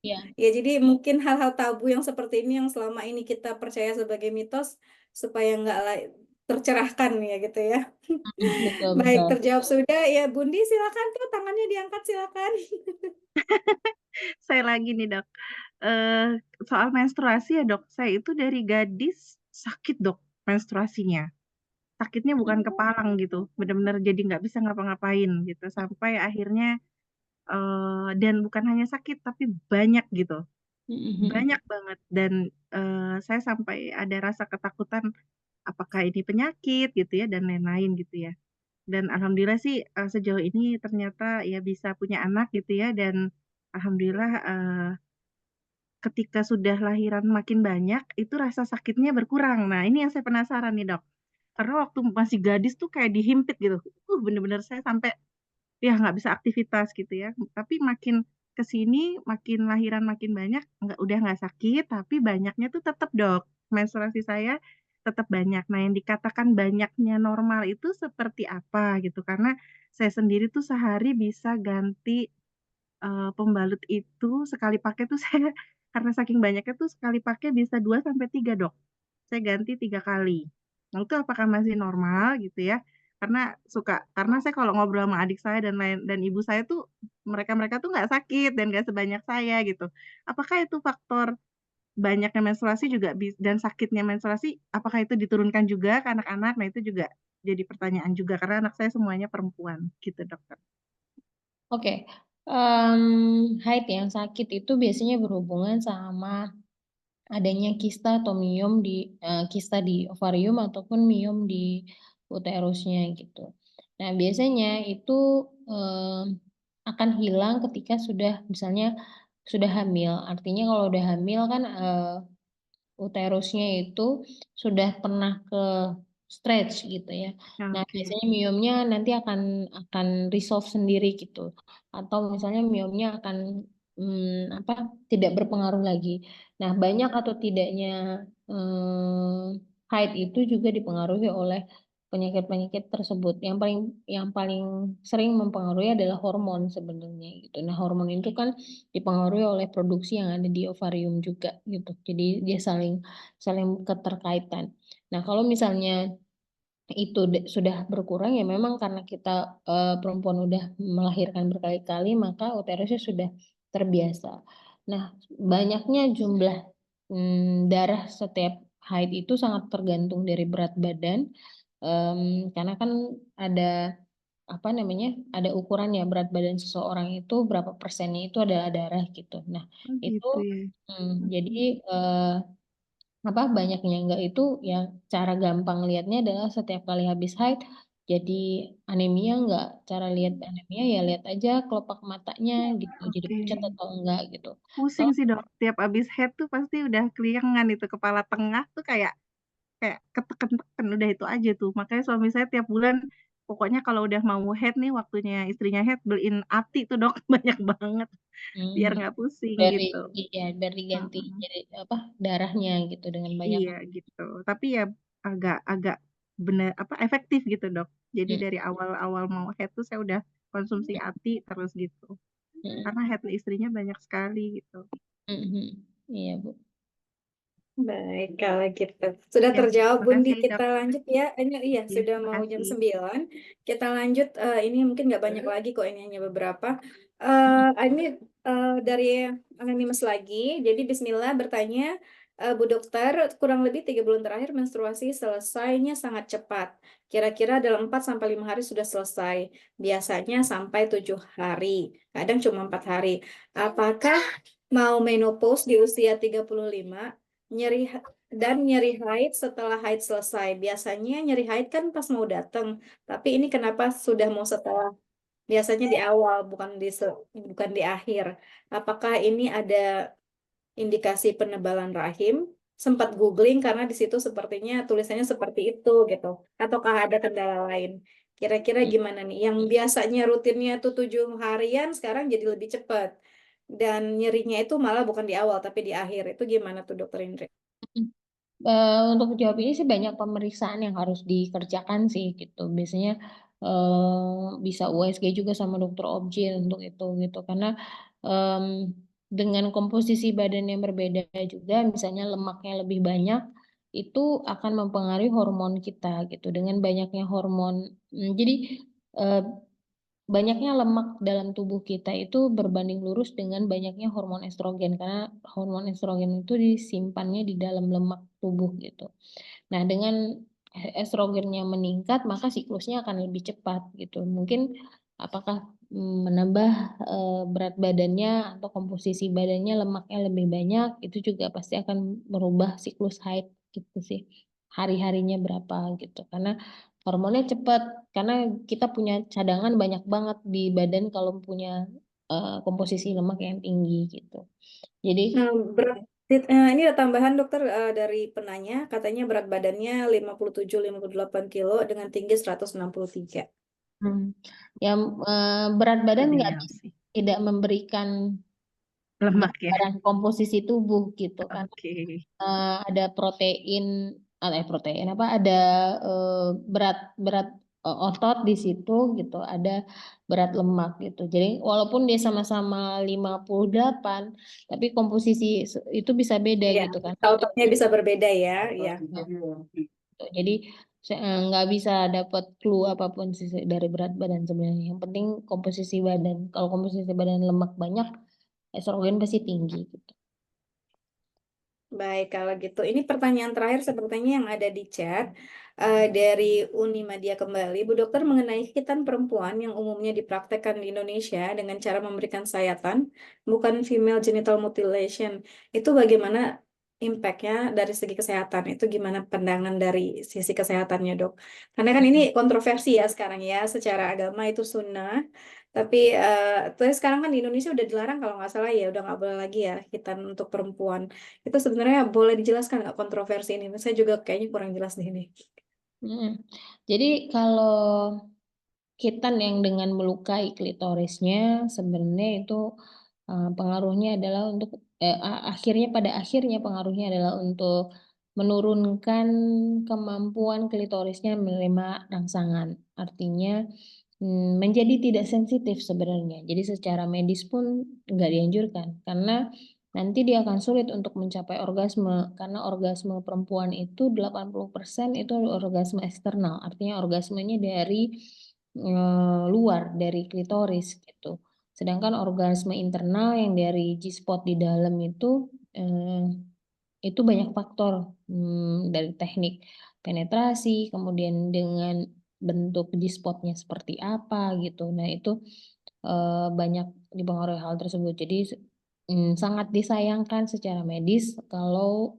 Ya. Ya jadi mungkin hal-hal tabu yang seperti ini yang selama ini kita percaya sebagai mitos supaya nggak tercerahkan ya gitu ya. Betul, Baik, betul. terjawab sudah ya. Bundi silakan tuh tangannya diangkat silakan. Saya lagi nih dok. Soal menstruasi ya dok, saya itu dari gadis sakit dok menstruasinya. sakitnya bukan kepalang gitu, bener-bener jadi nggak bisa ngapa-ngapain gitu, sampai akhirnya dan bukan hanya sakit tapi banyak gitu, banyak banget dan saya sampai ada rasa ketakutan apakah ini penyakit gitu ya dan lain-lain gitu ya. Dan alhamdulillah sih sejauh ini ternyata ya bisa punya anak gitu ya dan alhamdulillah ketika sudah lahiran makin banyak itu rasa sakitnya berkurang. Nah, ini yang saya penasaran nih, Dok. Karena waktu masih gadis tuh kayak dihimpit gitu. Bener-bener saya sampai ya nggak bisa aktivitas gitu ya. Tapi makin ke sini, makin lahiran makin banyak, udah nggak sakit, tapi banyaknya tuh tetap, Dok. Menstruasi saya tetap banyak. Nah, yang dikatakan banyaknya normal itu seperti apa gitu? Karena saya sendiri tuh sehari bisa ganti pembalut itu sekali pakai tuh saya karena saking banyaknya tuh sekali pakai bisa 2 sampai 3 Dok. Saya ganti 3 kali. Nah, itu apakah masih normal gitu ya? Karena saya kalau ngobrol sama adik saya dan ibu saya tuh, mereka-mereka tuh nggak sakit dan nggak sebanyak saya gitu. Apakah itu faktor banyaknya menstruasi juga dan sakitnya menstruasi, apakah itu diturunkan juga ke anak-anak? Nah, itu juga jadi pertanyaan juga karena anak saya semuanya perempuan gitu, Dokter. Oke, haid yang sakit itu biasanya berhubungan sama adanya kista atau kista di ovarium ataupun miom di uterusnya gitu. Nah, biasanya itu akan hilang ketika misalnya sudah hamil. Artinya kalau udah hamil kan uterusnya itu sudah pernah ke stretch gitu ya. Nah, Oke. biasanya miomnya nanti akan resolve sendiri gitu. Atau misalnya miomnya akan tidak berpengaruh lagi. Nah, banyak atau tidaknya haid itu juga dipengaruhi oleh penyakit-penyakit tersebut. Yang paling sering mempengaruhi adalah hormon sebenarnya gitu. Nah, hormon itu kan dipengaruhi oleh produksi yang ada di ovarium juga gitu. Jadi dia saling saling keterkaitan. Nah, kalau misalnya itu sudah berkurang ya memang karena kita perempuan udah melahirkan berkali-kali maka uterusnya sudah terbiasa. Nah, banyaknya jumlah darah setiap haid itu sangat tergantung dari berat badan. Karena kan ada apa namanya, ada ukurannya berat badan seseorang itu berapa persennya itu adalah darah gitu. Nah, Oh itu gitu ya. jadi Mhm. banyaknya enggak itu ya cara gampang lihatnya adalah setiap kali habis haid jadi anemia enggak. Cara lihat anemia ya lihat aja kelopak matanya gitu, jadi Oke. pucat atau enggak gitu. Pusing Kalau sih, Dok, tiap abis head tuh pasti udah keliengan itu kepala tengah tuh kayak kayak keteken-teken, udah itu aja tuh. Makanya suami saya tiap bulan pokoknya kalau udah mau head nih, waktunya istrinya head, beliin ATI tuh, Dok, banyak banget biar hmm, nggak pusing dari gitu. biar diganti Mhm. jadi apa darahnya gitu dengan banyak. Iya gitu. Tapi ya agak agak bener apa, efektif gitu, Dok. Jadi Hmm, dari awal-awal mau head tuh saya udah konsumsi ATI terus gitu. hmm, Karena head istrinya banyak sekali gitu. hmm, hmm. Iya Bu. Baik, kalau gitu. Sudah Ya, terjawab, Bundi. makasih, Kita Dok. lanjut ya. Iya, Iya, sudah mau jam makasih. 9. Kita lanjut. Ini mungkin nggak banyak lagi kok, ini hanya beberapa. Hmm, Ini dari Anonymous lagi. Jadi Bismillah bertanya, Bu Dokter, kurang lebih 3 bulan terakhir menstruasi selesainya sangat cepat. Kira-kira dalam 4 sampai 5 hari sudah selesai. Biasanya sampai 7 hari. Kadang cuma 4 hari. Apakah mau menopause di usia 35? Nyeri haid setelah haid selesai. Biasanya nyeri haid kan pas mau datang, tapi ini kenapa sudah mau setelah? Biasanya di awal, bukan di akhir. Apakah ini ada indikasi penebalan rahim? Sempat googling karena di situ sepertinya tulisannya seperti itu gitu. Ataukah ada kendala lain? Kira-kira gimana nih? Yang biasanya rutinnya itu 7 harian, sekarang jadi lebih cepat. Dan nyerinya itu malah bukan di awal, tapi di akhir. Itu gimana tuh, Dokter Indri? hmm. Untuk jawab ini sih banyak pemeriksaan yang harus dikerjakan sih gitu. Biasanya bisa USG juga sama dokter obgyn untuk itu gitu. Karena em, dengan komposisi badan yang berbeda juga, misalnya lemaknya lebih banyak, itu akan mempengaruhi hormon kita gitu. Dengan banyaknya hormon, jadi eh, banyaknya lemak dalam tubuh kita itu berbanding lurus dengan banyaknya hormon estrogen karena hormon estrogen itu disimpannya di dalam lemak tubuh gitu. Nah, dengan estrogennya meningkat, maka siklusnya akan lebih cepat gitu. Mungkin apakah menambah berat badannya atau komposisi badannya lemaknya lebih banyak, itu juga pasti akan merubah siklus haid gitu sih. Hari-harinya berapa gitu. Karena hormonnya cepat, karena kita punya cadangan banyak banget di badan kalau punya komposisi lemak yang tinggi gitu. Jadi Ini ada tambahan dokter dari penanya, katanya berat badannya 57-58 kilo dengan tinggi 163. yang berat badan nggak Ideal bisa sih. tidak memberikan Lemak ya. gambaran komposisi tubuh gitu kan. Oke. Ada protein apa ada berat berat otot di situ gitu, ada berat lemak gitu. Jadi walaupun dia sama-sama 58, tapi komposisi itu bisa beda Ya, gitu kan. ototnya bisa berbeda ya. Ya. Jadi nggak bisa dapat clue apapun sih dari berat badan sebenarnya. Yang penting komposisi badan. Kalau komposisi badan lemak banyak, estrogen pasti tinggi gitu. Baik, kalau gitu. Ini pertanyaan terakhir sepertinya yang ada di chat dari Uni Madia kembali. Bu Dokter, mengenai hitan perempuan yang umumnya dipraktekkan di Indonesia dengan cara memberikan sayatan, bukan female genital mutilation, itu bagaimana impact-nya dari segi kesehatan? Itu gimana pandangan dari sisi kesehatannya, Dok? Karena kan ini kontroversi ya sekarang ya, secara agama itu sunnah. Tapi sekarang kan di Indonesia udah dilarang kalau nggak salah ya, udah nggak boleh lagi ya hitan untuk perempuan. Itu sebenarnya boleh dijelaskan nggak kontroversi ini? Saya juga kayaknya kurang jelas di sini. Jadi kalau hitan yang dengan melukai klitorisnya sebenarnya itu pengaruhnya adalah untuk pada akhirnya pengaruhnya adalah untuk menurunkan kemampuan klitorisnya menerima rangsangan. Artinya menjadi tidak sensitif sebenarnya. Jadi secara medis pun nggak dianjurkan karena nanti dia akan sulit untuk mencapai orgasme karena orgasme perempuan itu 80% itu orgasme eksternal. Artinya orgasmenya dari luar dari klitoris gitu. Sedangkan orgasme internal yang dari G-spot di dalam itu banyak faktor dari teknik penetrasi, kemudian dengan bentuk G-spotnya seperti apa gitu. Nah itu banyak dipengaruhi hal tersebut. Jadi sangat disayangkan secara medis kalau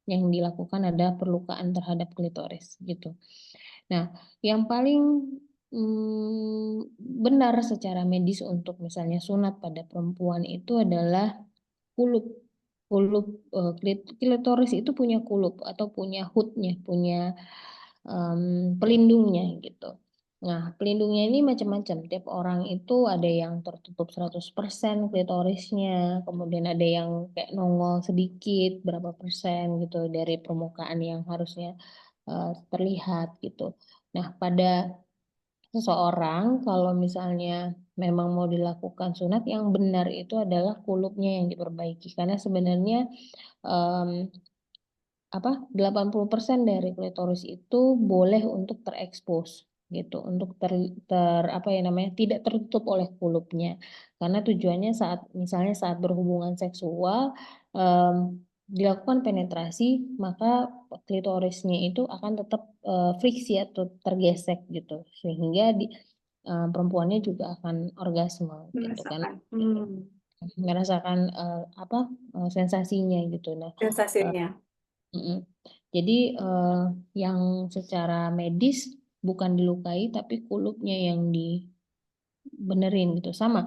yang dilakukan ada perlukaan terhadap klitoris gitu. Nah, yang paling benar secara medis untuk misalnya sunat pada perempuan itu adalah kulup. Klitoris itu punya kulup atau punya hoodnya, punya pelindungnya gitu. Nah, pelindungnya ini macam-macam. Tiap orang itu ada yang tertutup 100% klitorisnya, kemudian ada yang kayak nongol sedikit, berapa persen gitu dari permukaan yang harusnya terlihat gitu. Nah, pada seseorang kalau misalnya memang mau dilakukan sunat, yang benar itu adalah kulupnya yang diperbaiki. Karena sebenarnya 80% dari klitoris itu boleh untuk terekspos gitu, untuk tidak tertutup oleh kulupnya. Karena tujuannya misalnya saat berhubungan seksual dilakukan penetrasi, maka klitorisnya itu akan tetap friksi atau tergesek gitu, sehingga perempuannya juga akan orgasme gitu kan, merasakan sensasinya gitu. Nah, Sensasinya. jadi yang secara medis bukan dilukai tapi kulupnya yang dibenerin gitu. Sama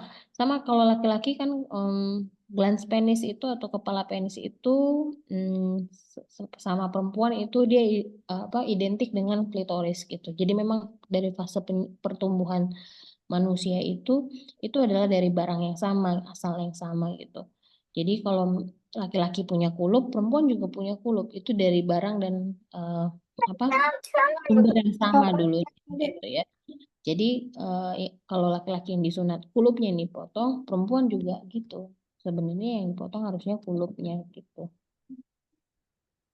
kalau laki-laki kan glans penis itu atau kepala penis itu sama perempuan itu dia identik dengan klitoris gitu. Jadi memang dari fase pertumbuhan manusia itu adalah dari barang yang sama, asal yang sama gitu. Jadi kalau laki-laki punya kulup, perempuan juga punya kulup. Itu dari barang dan sumber yang sama dulu gitu ya. Jadi kalau laki-laki yang disunat kulupnya yang dipotong, perempuan juga gitu. Sebenarnya yang dipotong harusnya kulupnya gitu.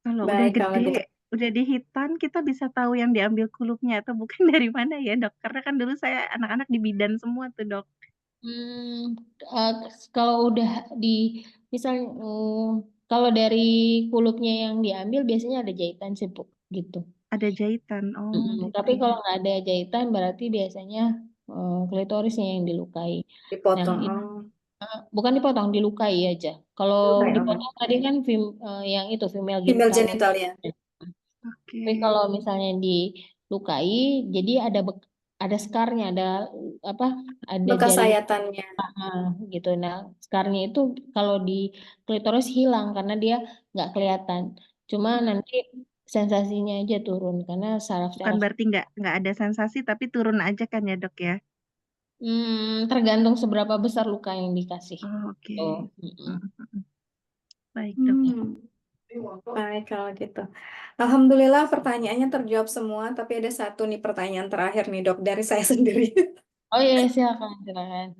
Kalau udah Baik, kalau gede, gitu. udah dihitan, kita bisa tahu yang diambil kulupnya atau bukan dari mana ya, Dok? Karena kan dulu saya anak-anak di bidan semua tuh, Dok. Kalau udah misalnya kalau dari kulupnya yang diambil biasanya ada jahitan sih, Bu, gitu. Ada jahitan. Oh, Tapi gitu. kalau nggak ada jahitan berarti biasanya klitorisnya yang dilukai. Nah, Dipotong. itu Oh, bukan dipotong, dilukai aja. Kalau lukai, oke. dipotong tadi kan yang itu female Female genital. genital ya. Oke. Tapi kalau misalnya dilukai, jadi ada skarnya, ada apa? Ada Bekas jaring sayatannya. gitu. Nah, skarnya itu kalau di klitoris hilang karena dia nggak kelihatan. Cuma nanti sensasinya aja turun karena Bukan saraf-saraf berarti nggak ada sensasi, tapi turun aja kan ya, Dok ya? tergantung seberapa besar luka yang dikasih. Oh, oke. Tuh. Mm-mm. Baik, Dok. Baik kalau gitu. Alhamdulillah pertanyaannya terjawab semua, tapi ada satu nih pertanyaan terakhir nih dok dari saya sendiri. Oh iya, silakan, silakan.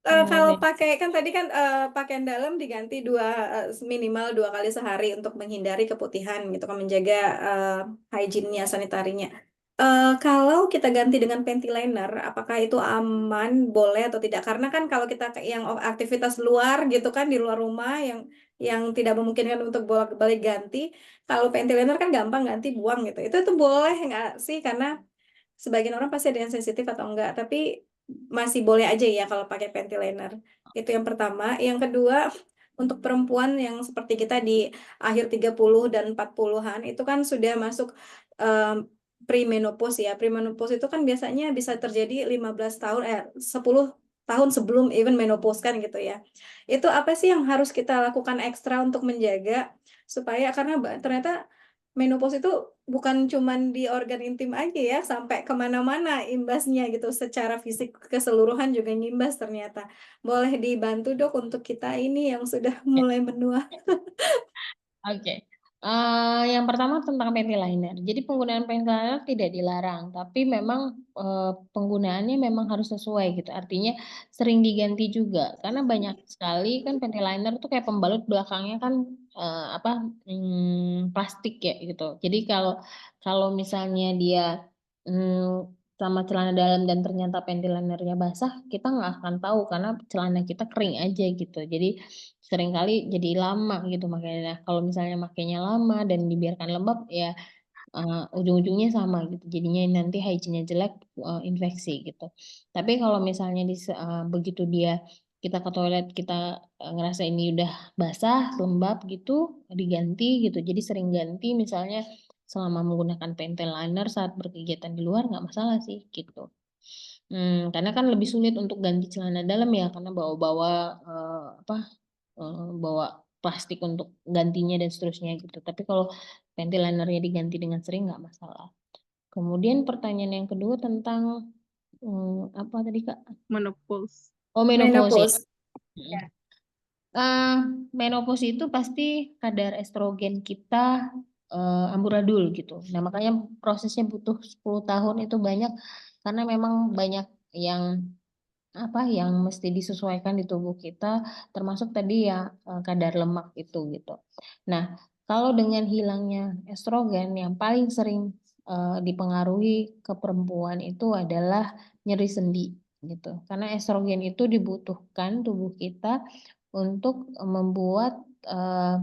Kalau Boleh. pakai kan tadi kan pakaian dalam diganti minimal 2 kali sehari untuk menghindari keputihan gitu kan, menjaga hygiene-nya, sanitarinya. Kalau kita ganti dengan panty liner, apakah itu aman, boleh atau tidak? Karena kan kalau kita yang aktivitas luar gitu kan di luar rumah yang tidak memungkinkan untuk bolak-balik ganti, kalau panty liner kan gampang ganti buang gitu. Itu boleh nggak sih? Karena sebagian orang pasti ada yang sensitif atau enggak, tapi masih boleh aja ya kalau pakai panty liner. Itu yang pertama. Yang kedua, untuk perempuan yang seperti kita di akhir 30 dan 40-an, itu kan sudah masuk premenopause ya. Premenopause itu kan biasanya bisa terjadi 15 tahun, 10 tahun sebelum even menopause kan gitu ya. Itu apa sih yang harus kita lakukan ekstra untuk menjaga supaya, karena ternyata menopause itu bukan cuman di organ intim aja ya, sampai kemana-mana imbasnya gitu, secara fisik keseluruhan juga ngimbas ternyata. Boleh dibantu dok untuk kita ini yang sudah mulai menua. Oke. Yang pertama tentang panty liner. Jadi penggunaan panty liner tidak dilarang, tapi memang penggunaannya memang harus sesuai gitu. Artinya sering diganti juga, karena banyak sekali kan panty liner tuh kayak pembalut belakangnya kan apa plastik ya gitu. Jadi kalau kalau misalnya dia sama celana dalam dan ternyata panty linernya basah, kita nggak akan tahu karena celana kita kering aja gitu. Jadi seringkali jadi lama gitu makanya. Nah, kalau misalnya makainya lama dan dibiarkan lembab ya ujung-ujungnya sama gitu. Jadinya nanti hygiene-nya jelek, infeksi gitu. Tapi kalau misalnya begitu dia kita ke toilet kita ngerasa ini udah basah, lembab gitu, diganti gitu. Jadi sering ganti misalnya selama menggunakan panty liner saat berkegiatan di luar nggak masalah sih gitu. Karena kan lebih sulit untuk ganti celana dalam ya karena bawa-bawa apa bawa plastik untuk gantinya dan seterusnya gitu. Tapi kalau panty linernya diganti dengan sering nggak masalah. Kemudian pertanyaan yang kedua tentang apa tadi Kak? Menopause. Oh, menopause ya. Menopause. Mm. Ah, menopause itu pasti kadar estrogen kita amburadul gitu. Nah, makanya prosesnya butuh 10 tahun itu banyak karena memang banyak yang apa yang mesti disesuaikan di tubuh kita termasuk tadi ya kadar lemak itu gitu. Nah, kalau dengan hilangnya estrogen yang paling sering dipengaruhi ke perempuan itu adalah nyeri sendi gitu. Karena estrogen itu dibutuhkan tubuh kita untuk membuat eh,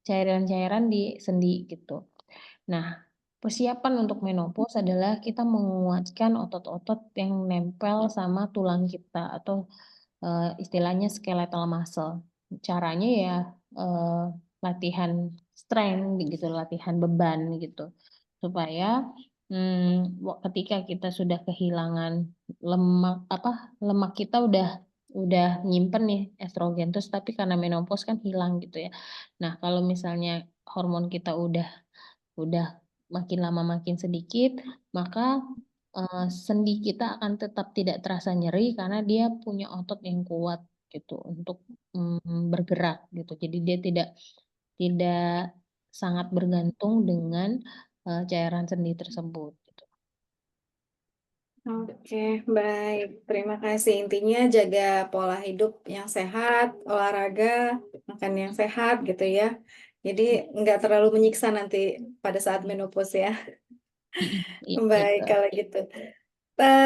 cairan-cairan di sendi gitu. Nah, persiapan untuk menopause adalah kita menguatkan otot-otot yang nempel sama tulang kita atau istilahnya skeletal muscle. Caranya ya eh, latihan strength gitu, latihan beban gitu. Supaya ketika kita sudah kehilangan lemak lemak kita udah nyimpen nih estrogen terus tapi karena menopause kan hilang gitu ya. Nah, kalau misalnya hormon kita udah makin lama makin sedikit, maka sendi kita akan tetap tidak terasa nyeri karena dia punya otot yang kuat gitu untuk bergerak gitu. Jadi dia tidak tidak sangat bergantung dengan cairan sendi tersebut. Gitu. Oke, baik. Terima kasih. Intinya jaga pola hidup yang sehat, olahraga, makan yang sehat gitu ya. Jadi nggak terlalu menyiksa nanti pada saat menopause ya. Iya, Baik betul. kalau gitu.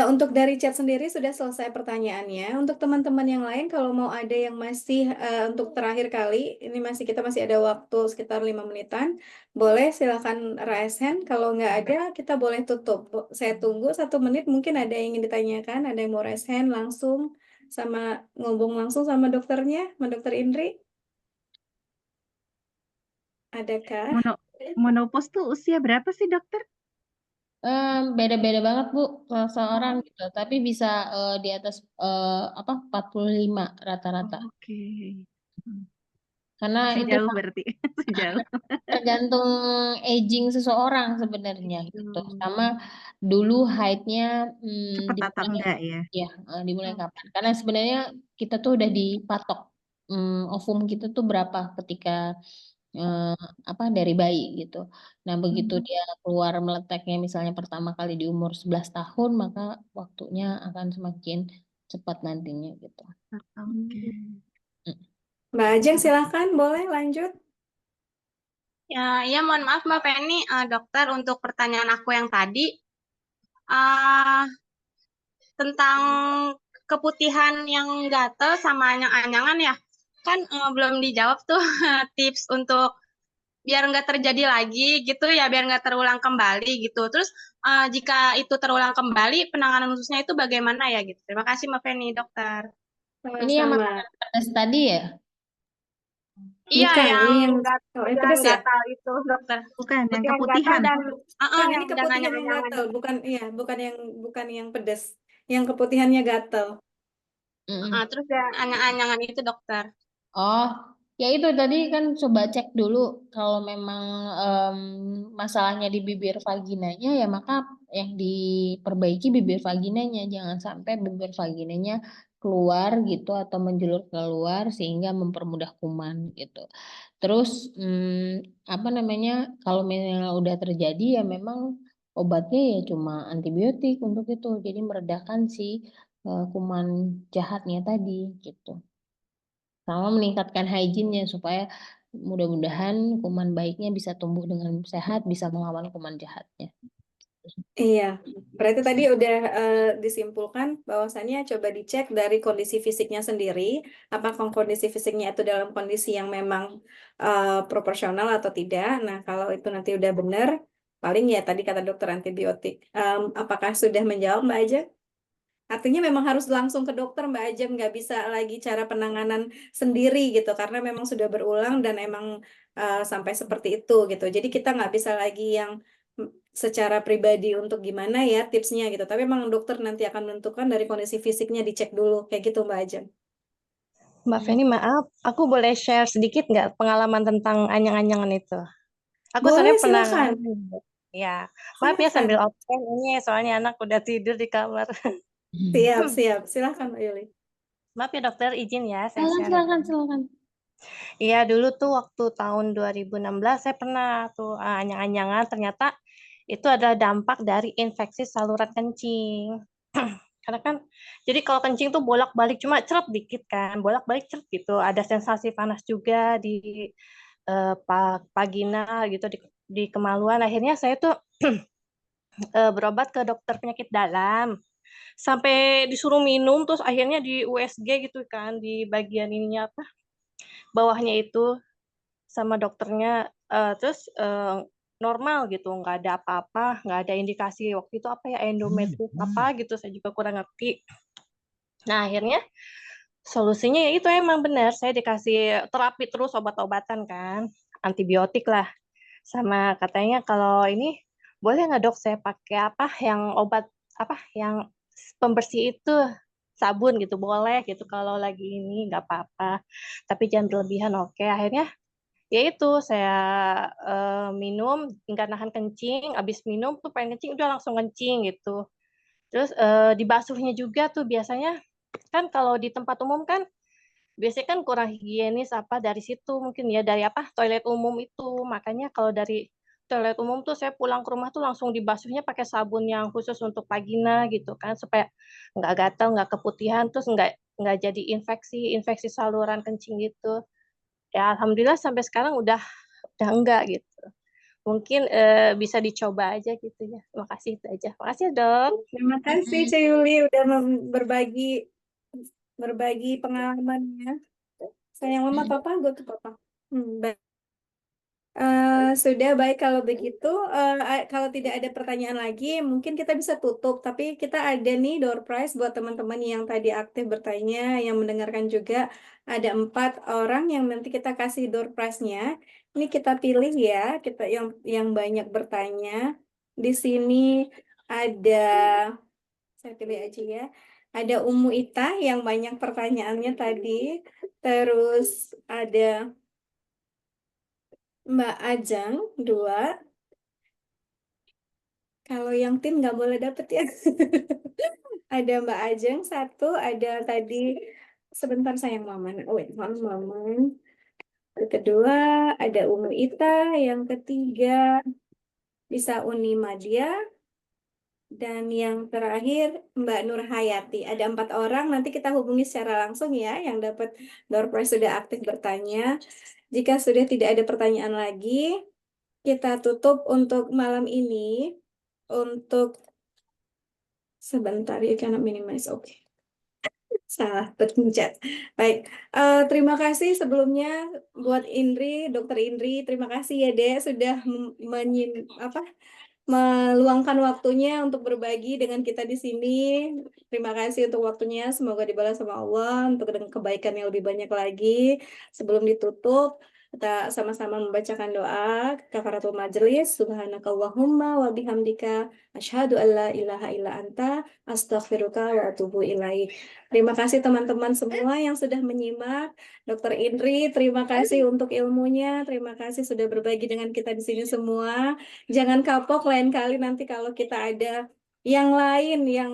Untuk dari chat sendiri sudah selesai pertanyaannya. Untuk teman-teman yang lain, kalau mau ada yang masih untuk terakhir kali, ini kita masih ada waktu sekitar 5 menitan. Boleh silakan raise hand. Kalau nggak ada, kita boleh tutup. Saya tunggu 1 menit. Mungkin ada yang ingin ditanyakan, ada yang mau raise hand langsung sama ngomong langsung sama dokternya, sama dokter Indri. Adakah? Menopause tuh usia berapa sih dokter? Beda-beda banget Bu, seorang gitu. Tapi bisa di atas 45 rata-rata. Oke. Karena Masih itu jauh berarti. Masih jauh. tergantung aging seseorang sebenarnya gitu. Sama dulu haidnya Cepet atau dimulai enggak ya? ya dimulai kapan? Karena sebenarnya kita tuh udah dipatok ovum kita tuh berapa ketika eh, dari bayi gitu. Nah, begitu dia keluar meletaknya misalnya pertama kali di umur 11 tahun, maka waktunya akan semakin cepat nantinya gitu. Oke. Mbak Ajeng silahkan, boleh lanjut. Ya, mohon maaf Mbak Feni, dokter untuk pertanyaan aku yang tadi eh, tentang keputihan yang gatel sama anyang-anyangan ya, kan belum dijawab tuh tips untuk biar nggak terjadi lagi gitu ya, biar nggak terulang kembali gitu. Terus jika itu terulang kembali, penanganan khususnya itu bagaimana ya gitu. Terima kasih Mbak Feni, dokter. Ini yang Sama-sama. makanan pedas tadi ya? Iya, Bukan, yang ini yang yang pedas ya? gatal itu dokter. Bukan, yang Putih yang gatal keputihan. dan Bukan, ini yang dan keputihan yang anyang-anyangan. gatal, bukan yang pedas. Yang keputihannya gatal. Mm-mm. Terus yang anyang-anyangan itu dokter. Oh, ya itu tadi kan coba cek dulu kalau memang masalahnya di bibir vaginanya ya maka yang diperbaiki bibir vaginanya, jangan sampai bibir vaginanya keluar gitu atau menjulur keluar sehingga mempermudah kuman gitu. Terus apa namanya kalau misalnya udah terjadi ya memang obatnya ya cuma antibiotik untuk itu, jadi meredakan si kuman jahatnya tadi gitu sama meningkatkan hygiene-nya supaya mudah-mudahan kuman baiknya bisa tumbuh dengan sehat, bisa melawan kuman jahatnya. Iya, berarti tadi udah disimpulkan bahwasannya coba dicek dari kondisi fisiknya sendiri, apakah kondisi fisiknya itu dalam kondisi yang memang proporsional atau tidak. Nah, kalau itu nanti udah benar, paling ya tadi kata dokter antibiotik. Apakah sudah menjawab Mbak Aja? Artinya memang harus langsung ke dokter Mbak Ajam, nggak bisa lagi cara penanganan sendiri gitu, karena memang sudah berulang dan emang sampai seperti itu gitu. Jadi kita nggak bisa lagi yang secara pribadi untuk gimana ya tipsnya gitu, tapi memang dokter nanti akan menentukan dari kondisi fisiknya dicek dulu, kayak gitu Mbak Ajam. Mbak Feni, maaf, aku boleh share sedikit nggak pengalaman tentang anyang-anyangan itu? Aku Boleh, soalnya pernah silakan. ya, maaf ya Silakan. sambil absen ini soalnya anak udah tidur di kamar. Siap, silakan Mbak Yuli. Maaf ya dokter, izin ya saya Silakan, share. silakan, silakan. Iya, dulu tuh waktu tahun 2016 saya pernah tuh anyang-anyangan, ternyata itu adalah dampak dari infeksi saluran kencing. Karena kan, jadi kalau kencing tuh bolak-balik cuma cerut dikit kan, bolak-balik cerut gitu. Ada sensasi panas juga di vagina gitu, di kemaluan. Akhirnya saya tuh berobat ke dokter penyakit dalam. Sampai disuruh minum, terus akhirnya di USG gitu kan, di bagian ininya apa, bawahnya itu sama dokternya, terus normal gitu, nggak ada apa-apa, nggak ada indikasi waktu itu apa ya, endometrius apa gitu, saya juga kurang ngerti. Nah, akhirnya solusinya ya itu emang benar, saya dikasih terapi terus obat-obatan kan, antibiotik lah. Sama katanya kalau ini boleh nggak dok saya pakai apa yang obat apa yang pembersih itu sabun gitu boleh gitu kalau lagi ini nggak apa-apa tapi jangan berlebihan oke akhirnya ya itu saya minum nggak nahan kencing abis minum tuh pengen kencing udah langsung kencing gitu terus dibasuhnya juga tuh biasanya kan kalau di tempat umum kan biasanya kan kurang higienis apa dari situ mungkin ya dari apa toilet umum itu makanya kalau dari toilet umum tuh saya pulang ke rumah tuh langsung dibasuhnya pakai sabun yang khusus untuk vagina gitu kan supaya nggak gatal nggak keputihan terus nggak jadi infeksi saluran kencing gitu ya alhamdulillah sampai sekarang udah enggak gitu mungkin bisa dicoba aja gitu ya. Terima kasih itu aja. Makasih ya, Dok. Terima kasih Cek Yuli udah berbagi pengalamannya. Sayang mama papa, gue tuh papa. Baik. Sudah baik kalau begitu. Kalau tidak ada pertanyaan lagi, mungkin kita bisa tutup. Tapi kita ada nih door prize buat teman-teman yang tadi aktif bertanya, yang mendengarkan juga. Ada 4 orang yang nanti kita kasih door prize-nya. Ini kita pilih ya, kita yang banyak bertanya. Di sini ada, saya pilih aja ya. Ada Umu Ita yang banyak pertanyaannya tadi. Terus ada Mbak Ajang 2. Kalau yang tim nggak boleh dapet ya. Ada Mbak Ajeng 1, ada tadi sebentar sayang Maman. Oh, wait, Maman. Yang kedua ada Umu Ita, yang ketiga bisa Uni Madia, dan yang terakhir Mbak Nur Hayati. Ada 4 orang. Nanti kita hubungi secara langsung ya, yang dapat door prize sudah aktif bertanya. Jika sudah tidak ada pertanyaan lagi, kita tutup untuk malam ini. Untuk sebentar, you cannot minimize. Oke. Salah pencet. Baik, terima kasih sebelumnya buat Indri, Dokter Indri. Terima kasih ya Dek sudah meluangkan waktunya untuk berbagi dengan kita di sini. Terima kasih untuk waktunya. Semoga dibalas sama Allah untuk dengan kebaikan yang lebih banyak lagi. Sebelum ditutup, kita sama-sama membacakan doa kafaratul majelis. Subhanakallahumma wa bihamdika asyhadu an la ilaha illa anta astaghfiruka wa atubu ilaik. Terima kasih teman-teman semua yang sudah menyimak. Dokter Indri, terima kasih untuk ilmunya. Terima kasih sudah berbagi dengan kita di sini semua. Jangan kapok lain kali nanti kalau kita ada yang lain yang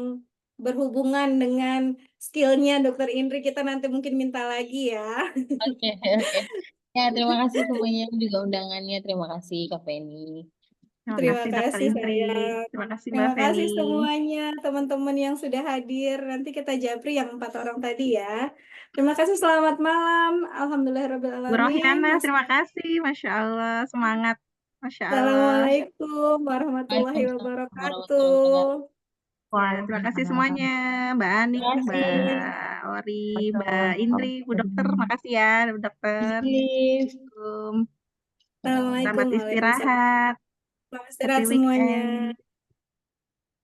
berhubungan dengan skillnya Dokter Indri, kita nanti mungkin minta lagi ya. Oke, oke. Ya, terima kasih semuanya juga undangannya. Terima kasih Kak Feni. Terima Terima kasih Dokter kasih Indri. sayang. Terima kasih Mbak Terima kasih Feni. semuanya teman-teman yang sudah hadir. Nanti kita japri yang 4 orang tadi ya. Terima kasih, selamat malam. Bu Alhamdulillahirrahmanirrahim. Rohiana, terima kasih. Masya Allah, semangat. Masya Allah. Assalamualaikum warahmatullahi Waalaikumsalam warahmatullahi wabarakatuh. wabarakatuh. Wah, terima kasih semuanya. Mbak Ani, Terima Mbak kasih. Ori, Mbak Indri, Bu Dokter. Makasih ya, Bu Dokter. Assalamualaikum. Assalamualaikum, Selamat waalaikumsalam. istirahat. Selamat Happy istirahat semuanya. weekend.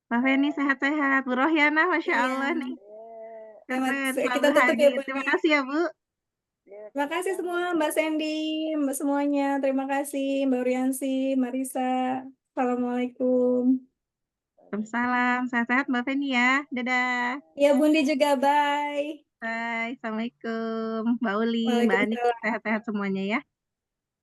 Mbak Feni sehat-sehat. Bu Rohiana, Masya Iya. Allah nih. Selamat, Keren, kita selalu tutup ya hadir. Bu. Terima kasih ya, Bu. Terima kasih semua Mbak Sandy, Mbak semuanya. Terima kasih Mbak Uriansi, Marisa. Assalamualaikum. Salam, sehat-sehat Mbak Feni ya. Dadah. Ya Bundi juga, bye. Bye. Assalamualaikum. Mbak Uli, Mbak Ani, Waalaikumsalam. sehat-sehat semuanya ya.